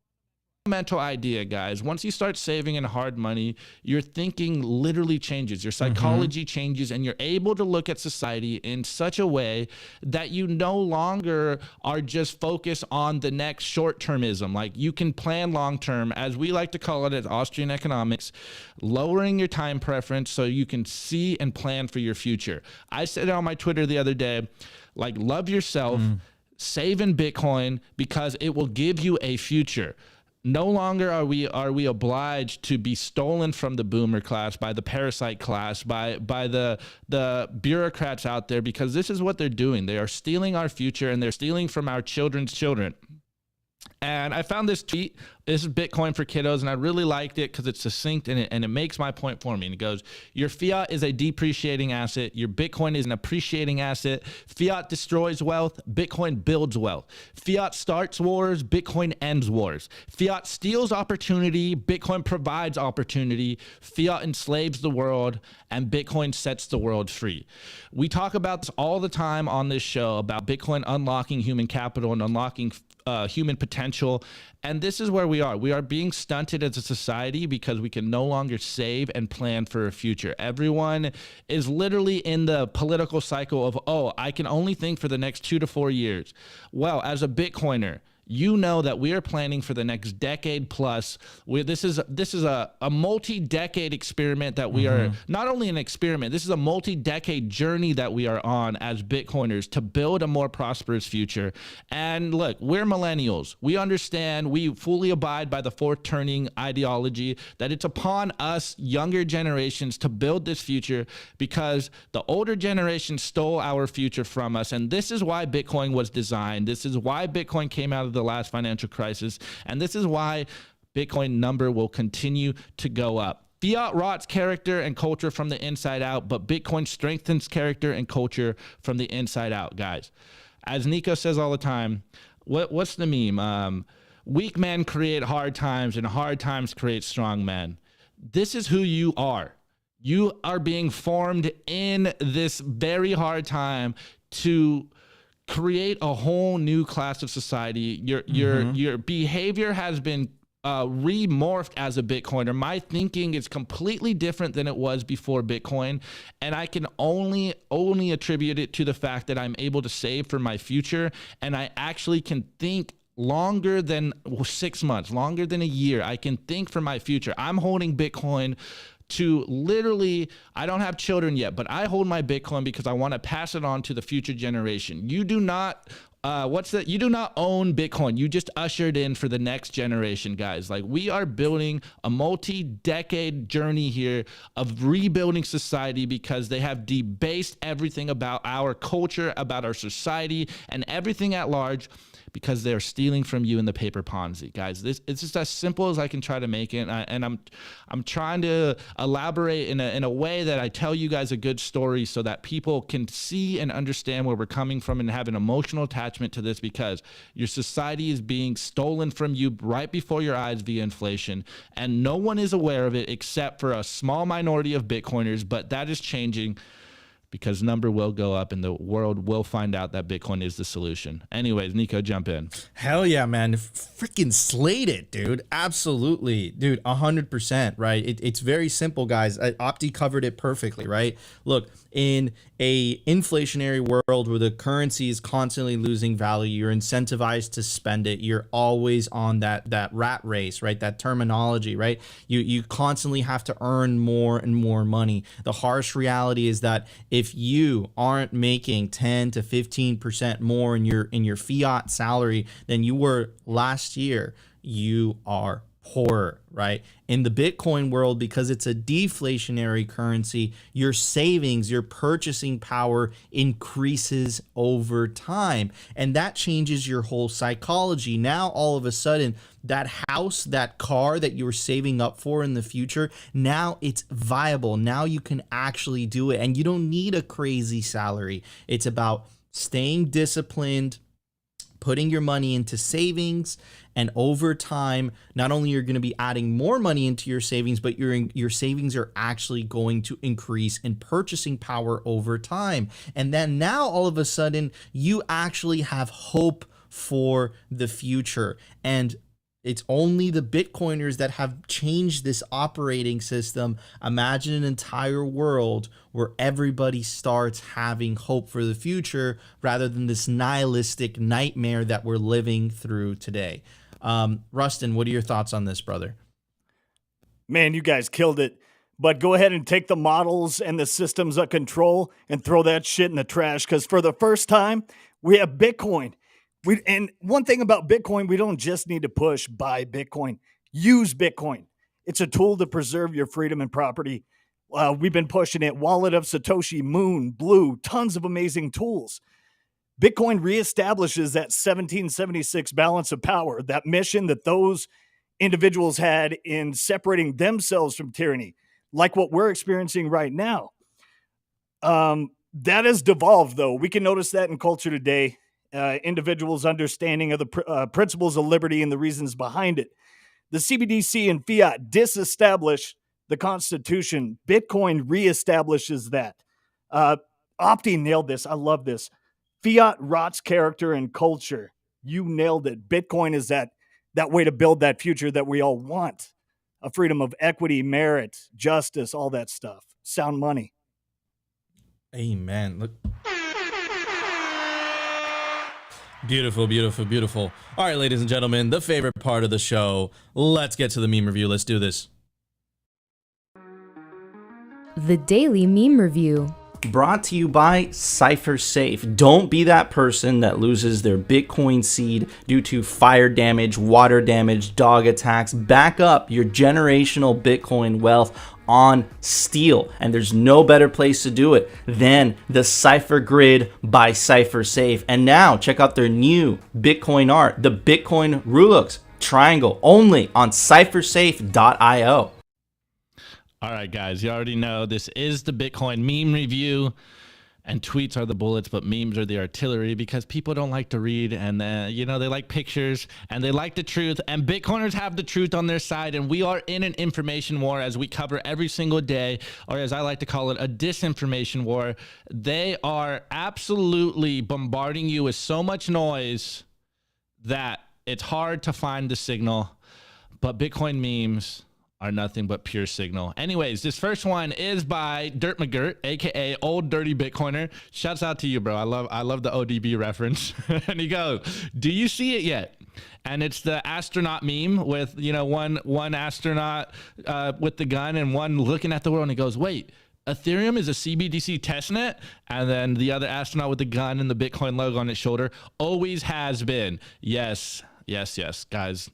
idea, guys. Once you start saving in hard money, your thinking literally changes, your psychology changes, and you're able to look at society in such a way that you no longer are just focused on the next short-termism. Like, you can plan long-term, as we like to call it as Austrian economics, lowering your time preference so you can see and plan for your future. I said on my Twitter the other day, like, love yourself, save in Bitcoin because it will give you a future. No longer are we obliged to be stolen from the boomer class, by the parasite class, by the bureaucrats out there, because this is what they're doing. They are stealing our future, and they're stealing from our children's children. And I found this tweet This is Bitcoin for Kiddos, and I really liked it because it's succinct and it makes my point for me. And it goes, your fiat is a depreciating asset. Your Bitcoin is an appreciating asset. Fiat destroys wealth. Bitcoin builds wealth. Fiat starts wars. Bitcoin ends wars. Fiat steals opportunity. Bitcoin provides opportunity. Fiat enslaves the world, and Bitcoin sets the world free. We talk about this all the time on this show about Bitcoin unlocking human capital and unlocking human potential. And this is where we are. We are being stunted as a society because we can no longer save and plan for a future. Everyone is literally in the political cycle of, oh, I can only think for the next 2 to 4 years. Well, as a Bitcoiner, you know that we are planning for the next decade plus. This is a multi-decade experiment that we are, not only an experiment, this is a multi-decade journey that we are on as Bitcoiners to build a more prosperous future. And look, we're millennials. We understand, we fully abide by the fourth turning ideology that it's upon us younger generations to build this future because the older generation stole our future from us. And this is why Bitcoin was designed. This is why Bitcoin came out of the last financial crisis. And this is why Bitcoin number will continue to go up. Fiat rots character and culture from the inside out, but Bitcoin strengthens character and culture from the inside out, guys. As Nico says all the time, what's the meme? Weak men create hard times and hard times create strong men. This is who you are. You are being formed in this very hard time to create a whole new class of society. Your behavior has been remorphed as a Bitcoiner. My thinking is completely different than it was before Bitcoin, and I can only attribute it to the fact that I'm able to save for my future, and I actually can think longer than 6 months, longer than a year. I can think for my future. I'm holding Bitcoin to literally, I don't have children yet, but I hold my Bitcoin because I want to pass it on to the future generation. You do not, you do not own Bitcoin. You just ushered in for the next generation, guys. Like, we are building a multi-decade journey here of rebuilding society because they have debased everything about our culture, about our society, and everything at large, because they're stealing from you in the paper Ponzi, guys. It's just as simple as I can try to make it, and I'm trying to elaborate in a way that I tell you guys a good story so that people can see and understand where we're coming from and have an emotional attachment to this, because your society is being stolen from you right before your eyes via inflation, and no one is aware of it except for a small minority of Bitcoiners, but that is changing, because number will go up and the world will find out that Bitcoin is the solution. Anyways, Nico, jump in. Hell yeah, man. Freaking slayed it, dude. Absolutely. Dude, 100%, right? It's very simple, guys. Opti covered it perfectly, right? Look, in a inflationary world where the currency is constantly losing value, you're incentivized to spend it. You're always on that rat race, right? That terminology, right? You constantly have to earn more and more money. The harsh reality is that if you aren't making 10 to 15% more in your fiat salary than you were last year, you are poorer, right? In the Bitcoin world, because it's a deflationary currency, your savings, your purchasing power increases over time. And that changes your whole psychology. Now, all of a sudden, that house, that car that you were saving up for in the future, now it's viable. Now you can actually do it. And you don't need a crazy salary. It's about staying disciplined, putting your money into savings, and over time, not only you're going to be adding more money into your savings, but your savings are actually going to increase in purchasing power over time. And then now all of a sudden, you actually have hope for the future. And it's only the Bitcoiners that have changed this operating system. Imagine an entire world where everybody starts having hope for the future rather than this nihilistic nightmare that we're living through today. Rustin, what are your thoughts on this, brother? Man, you guys killed it. But go ahead and take the models and the systems of control and throw that shit in the trash, because for the first time, we have Bitcoin. And one thing about Bitcoin, we don't just need to push buy Bitcoin. Use Bitcoin. It's a tool to preserve your freedom and property. We've been pushing it. Wallet of Satoshi, Moon, Blue, tons of amazing tools. Bitcoin reestablishes that 1776 balance of power, that mission that those individuals had in separating themselves from tyranny, like what we're experiencing right now. That has devolved, though. We can notice that in culture today. Individuals' understanding of the principles of liberty and the reasons behind it. The CBDC and fiat disestablish the Constitution. Bitcoin reestablishes that. Opti nailed this. I love this. Fiat rots character and culture. You nailed it. Bitcoin is that way to build that future that we all want. A freedom of equity, merit, justice, all that stuff. Sound money. Amen. Look. Beautiful, beautiful, beautiful. All right, ladies and gentlemen, the favorite part of the show. Let's get to the meme review. Let's do this. The Daily Meme Review. Brought to you by CypherSafe. Don't be that person that loses their Bitcoin seed due to fire damage, water damage, dog attacks. Back up your generational Bitcoin wealth on steel, and there's no better place to do it than the Cypher Grid by CypherSafe. And now check out their new Bitcoin art, the Bitcoin Rulux triangle, only on CypherSafe.io. All right, guys, you already know this is the Bitcoin meme review, and tweets are the bullets, but memes are the artillery, because people don't like to read, and they like pictures, and they like the truth, and Bitcoiners have the truth on their side, and we are in an information war, as we cover every single day, or as I like to call it, a disinformation war. They are absolutely bombarding you with so much noise that it's hard to find the signal, but Bitcoin memes are nothing but pure signal. Anyways, this first one is by Dirt McGirt, aka Old Dirty Bitcoiner. Shouts out to you, bro. I love the ODB reference. And he goes, "Do you see it yet?" And it's the astronaut meme with one astronaut with the gun and one looking at the world, and he goes, "Wait, Ethereum is a CBDC testnet?" And then the other astronaut with the gun and the Bitcoin logo on his shoulder, "Always has been." Yes, guys.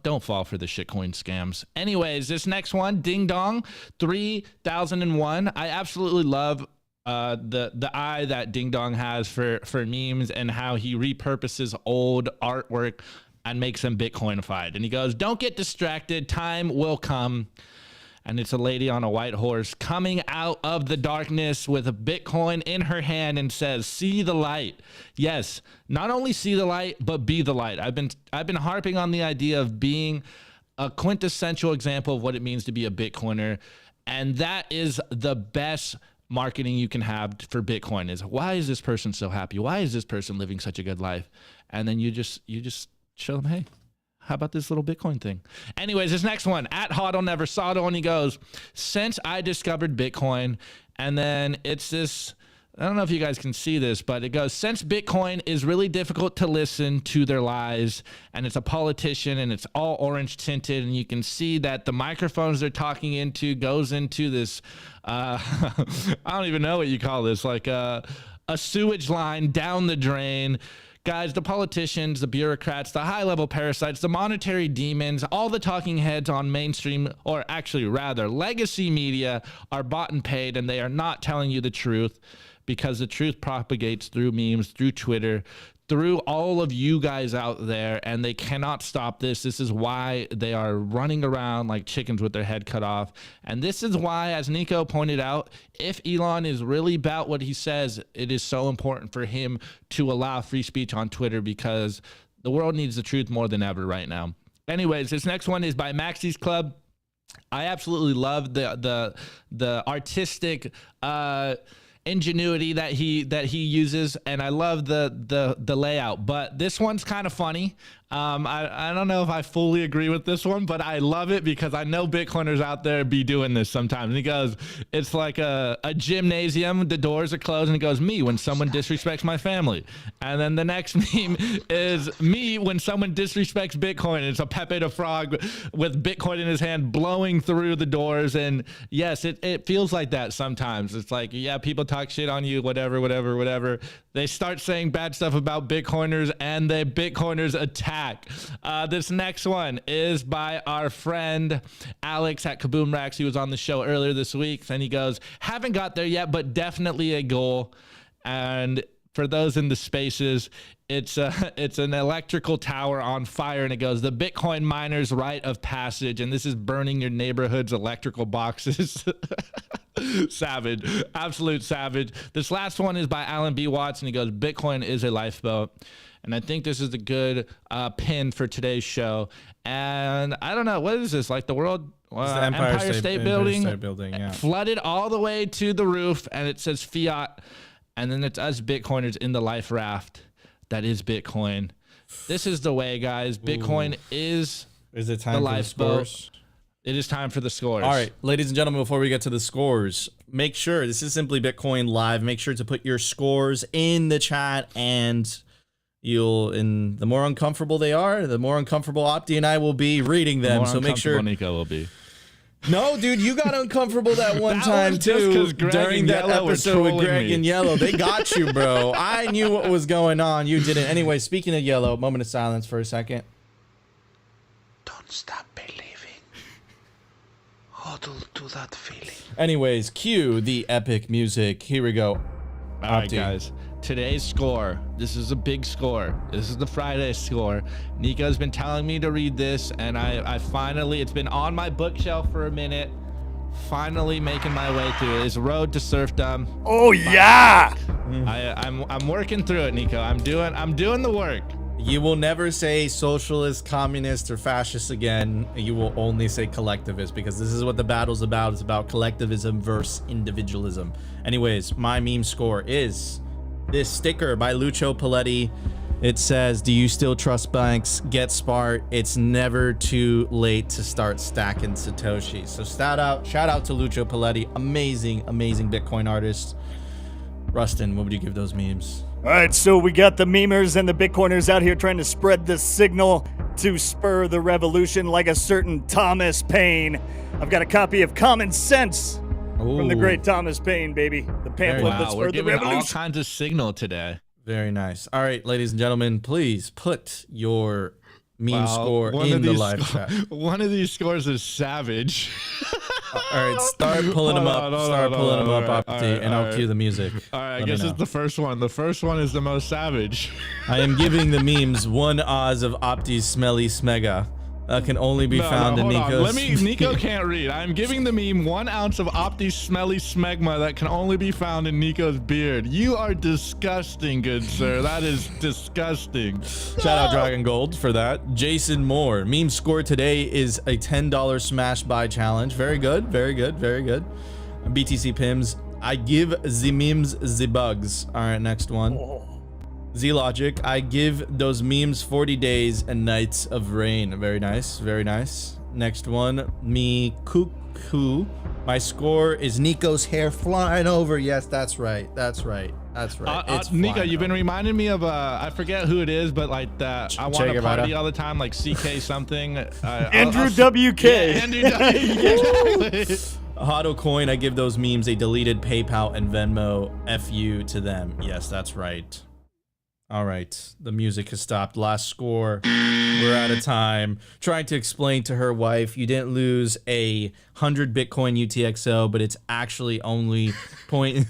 Don't fall for the shitcoin scams. Anyways, this next one, Ding Dong 3001. I absolutely love the eye that Ding Dong has for memes and how he repurposes old artwork and makes them Bitcoinified. And he goes, "Don't get distracted. Time will come." And it's a lady on a white horse coming out of the darkness with a Bitcoin in her hand and says, "See the light." Yes, not only see the light, but be the light. I've been harping on the idea of being a quintessential example of what it means to be a Bitcoiner. And that is the best marketing you can have for Bitcoin, is why is this person so happy? Why is this person living such a good life? And then you just show them, hey, how about this little Bitcoin thing? Anyways, this next one, at Hodl Never Sodl, and he goes, "Since I discovered Bitcoin," and then it's this, I don't know if you guys can see this, but it goes, "Since Bitcoin is really difficult to listen to their lies, and it's a politician, and it's all orange tinted, and you can see that the microphones they're talking into goes into this, I don't even know what you call this, like a sewage line down the drain." Guys, the politicians, the bureaucrats, the high-level parasites, the monetary demons, all the talking heads on mainstream, or actually rather legacy media, are bought and paid, and they are not telling you the truth, because the truth propagates through memes, through Twitter, through all of you guys out there, and they cannot stop this. This is why they are running around like chickens with their head cut off. And this is why, as Nico pointed out, if Elon is really about what he says, it is so important for him to allow free speech on Twitter, because the world needs the truth more than ever right now. Anyways, this next one is by Maxie's Club. I absolutely love the artistic ingenuity that he uses, and I love the layout, but this one's kind of funny. I don't know if I fully agree with this one, but I love it because I know Bitcoiners out there be doing this sometimes. And he goes, it's like a gymnasium, the doors are closed, and he goes, "Me when someone disrespects my family." And then the next meme is me when someone disrespects Bitcoin. It's a Pepe the Frog with Bitcoin in his hand blowing through the doors. And yes, it feels like that sometimes. It's like, yeah, people talk shit on you, whatever. They start saying bad stuff about Bitcoiners, and the Bitcoiners attack. This next one is by our friend Alex at Kaboom Racks. He was on the show earlier this week, and he goes, "Haven't got there yet, but definitely a goal." And For those in the spaces, it's an electrical tower on fire, and it goes, the Bitcoin miner's rite of passage, and this is burning your neighborhood's electrical boxes. Savage, absolute savage. This last one is by Alan B. Watts, and he goes, Bitcoin is a lifeboat. And I think this is a good pin for today's show. And I don't know, what is this? Like the world the Empire State Building, yeah. Flooded all the way to the roof, and it says fiat. And then it's us Bitcoiners in the life raft that is Bitcoin. This is the way, guys. Bitcoin is it time the for lifeboat. the scores? It is time for the scores. All right, ladies and gentlemen, before we get to the scores, make sure, this is Simply Bitcoin Live, make sure to put your scores in the chat, and the more uncomfortable they are, the more uncomfortable Opti and I will be reading them. So make sure Nico will be. No, dude, you got uncomfortable that one That time was just too 'cause Greg during and that Yellow were episode with trolling Greg me. and Yellow. They got you, bro. I knew what was going on. You didn't. Anyway, speaking of Yellow, moment of silence for a second. Don't stop believing. Huddle to that feeling. Anyways, cue the epic music. Here we go. All right, Opti. guys. Today's score. This is a big score. This is the Friday score. Nico's been telling me to read this, and I finally, it's been on my bookshelf for a minute. Finally making my way through it. It's Road to Serfdom. Oh yeah. I'm working through it, Nico. I'm doing the work. You will never say socialist, communist, or fascist again. You will only say collectivist, because this is what the battle's about. It's about collectivism versus individualism. Anyways, my meme score is this sticker by Lucio Paletti. It says, do you still trust banks? Get smart. It's never too late to start stacking Satoshi. So shout out to Lucio Paletti. Amazing Bitcoin artist. Rustin, what would you give those memes? All right, so we got the memers and the Bitcoiners out here trying to spread the signal to spur the revolution like a certain Thomas Paine. I've got a copy of Common Sense from the great Thomas Paine, baby. The pamphlet that Wow, we're spurred the giving all revolution. kinds of signal today. Very nice. All right, ladies and gentlemen, please put your meme score in the live chat. One of these scores is savage. All right, start pulling them up. Start pulling them up, Opti, and I'll cue the music. All right, I Let guess me know. it's the first one. The first one is the most savage. I am giving the memes 1 oz of Opti's smelly smega. Can only be found in hold on. Nico's. Nico can't read. I'm giving the meme 1 ounce of Opti's smelly smegma that can only be found in Nico's beard. You are disgusting, good sir. That is disgusting. Shout out Dragon Gold for that. Jason Moore. Meme score today is a $10 smash buy challenge. Very good. BTC Pims. I give the memes the bugs. All right, next one. Z-Logic, I give those memes 40 days and nights of rain. Very nice. Next one, me cuckoo. My score is Nico's hair flying over. Yes, that's right. It's Nico, flying you've been over. reminding me of I forget who it is, but like that I want to Guevara. party all the time, like CK something. Andrew WK. Yeah, Andrew WK. Exactly. Hado Coin, I give those memes a deleted PayPal and Venmo. FU to them. Yes, that's right. All right, the music has stopped. Last score. We're out of time. Trying to explain to her wife, you didn't lose 100 Bitcoin UTXO, but it's actually only 100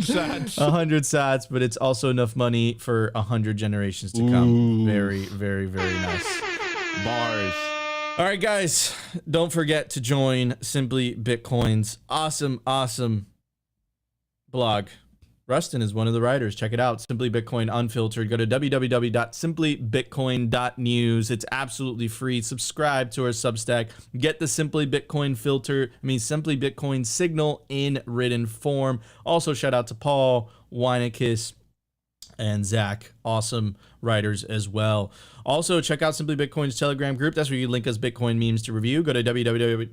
sats. 100 sats, but it's also enough money for 100 generations to come. Very nice. Bars. All right, guys, don't forget to join Simply Bitcoin's awesome blog. Rustin is one of the writers. Check it out. Simply Bitcoin Unfiltered. Go to www.simplybitcoin.news. It's absolutely free. Subscribe to our Substack. Get the Simply Bitcoin Simply Bitcoin signal in written form. Also, shout out to Paul, Weinekis, and Zach. Awesome writers as well. Also, check out Simply Bitcoin's Telegram group. That's where you link us Bitcoin memes to review. Go to www.t.me/the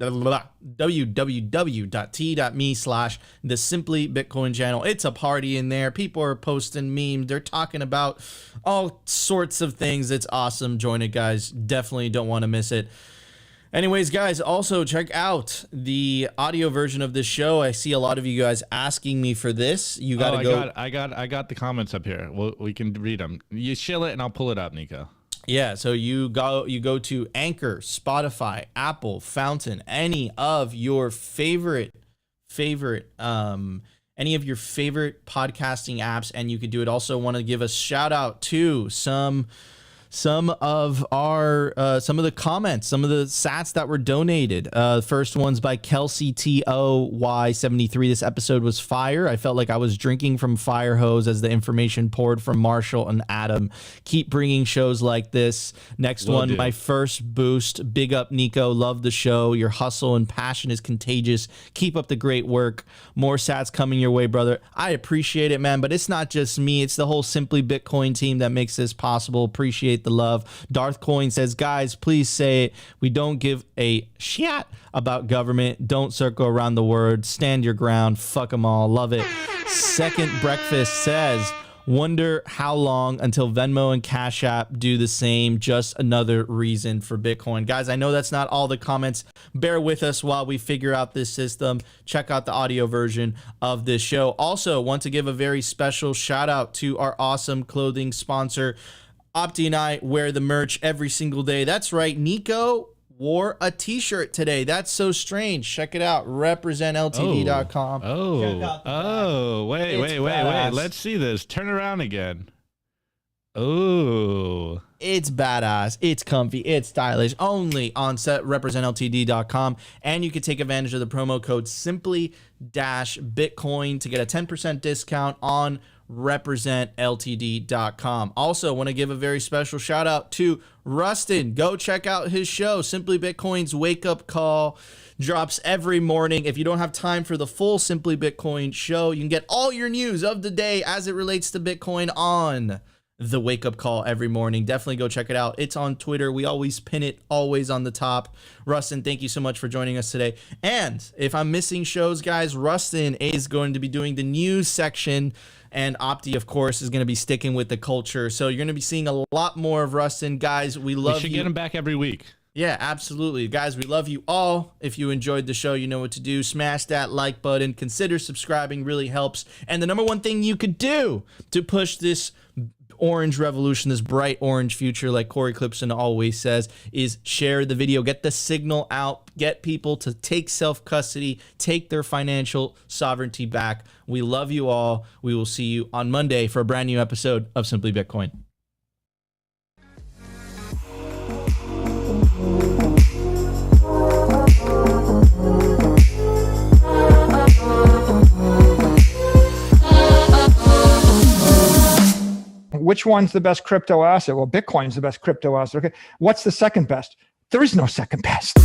Simply Bitcoin channel. It's a party in there. People are posting memes. They're talking about all sorts of things. It's awesome. Join it, guys. Definitely don't want to miss it. Anyways, guys, also check out the audio version of this show. I see a lot of you guys asking me for this. You gotta go. I got the comments up here. We can read them. You chill it, and I'll pull it up, Nico. Yeah, so you go to Anchor, Spotify, Apple, Fountain, any of your favorite any of your favorite podcasting apps, and you could do it. Also want to give a shout out to some of the comments, some of the sats that were donated. First one's by Kelsey TOY73. This episode was fire. I felt like I was drinking from fire hose as the information poured from Marshall and Adam. Keep bringing shows like this. Next one, my first boost. Big up, Nico. Love the show. Your hustle and passion is contagious. Keep up the great work. More sats coming your way, brother. I appreciate it, man, but it's not just me. It's the whole Simply Bitcoin team that makes this possible. Appreciate the love. Darth Coin says, guys, please say it. We don't give a shit about government. Don't circle around the word. Stand your ground. Fuck them all. Love it. Second Breakfast says, wonder how long until Venmo and Cash App do the same. Just another reason for Bitcoin. Guys, I know that's not all the comments. Bear with us while we figure out this system. Check out the audio version of this show. Also, want to give a very special shout out to our awesome clothing sponsor. Opti and I wear the merch every single day. That's right. Nico wore a t-shirt today. That's so strange. Check it out. RepresentLTD.com. Wait. Let's see this. Turn around again. Oh. It's badass. It's comfy. It's stylish. Only on RepresentLTD.com. And you can take advantage of the promo code Simply-Bitcoin to get a 10% discount on RepresentLTD.com. Also, want to give a very special shout out to Rustin. Go check out his show. Simply Bitcoin's Wake Up Call drops every morning. If you don't have time for the full Simply Bitcoin show, you can get all your news of the day as it relates to Bitcoin on the Wake Up Call every morning. Definitely go check it out. It's on Twitter. We always pin it, always on the top. Rustin, thank you so much for joining us today. And if I'm missing shows, guys, Rustin is going to be doing the news section, and Opti, of course, is going to be sticking with the culture. So you're going to be seeing a lot more of Rustin. Guys, we love you. We should get him back every week. Yeah, absolutely. Guys, we love you all. If you enjoyed the show, you know what to do. Smash that like button. Consider subscribing. Really helps. And the number one thing you could do to push this orange revolution, this bright orange future, like Corey Clipson always says, is share the video. Get the signal out. Get people to take self-custody, take their financial sovereignty back. We love you all. We will see you on Monday for a brand new episode of Simply Bitcoin. Which one's the best crypto asset? Well, Bitcoin's the best crypto asset. Okay. What's the second best? There is no second best.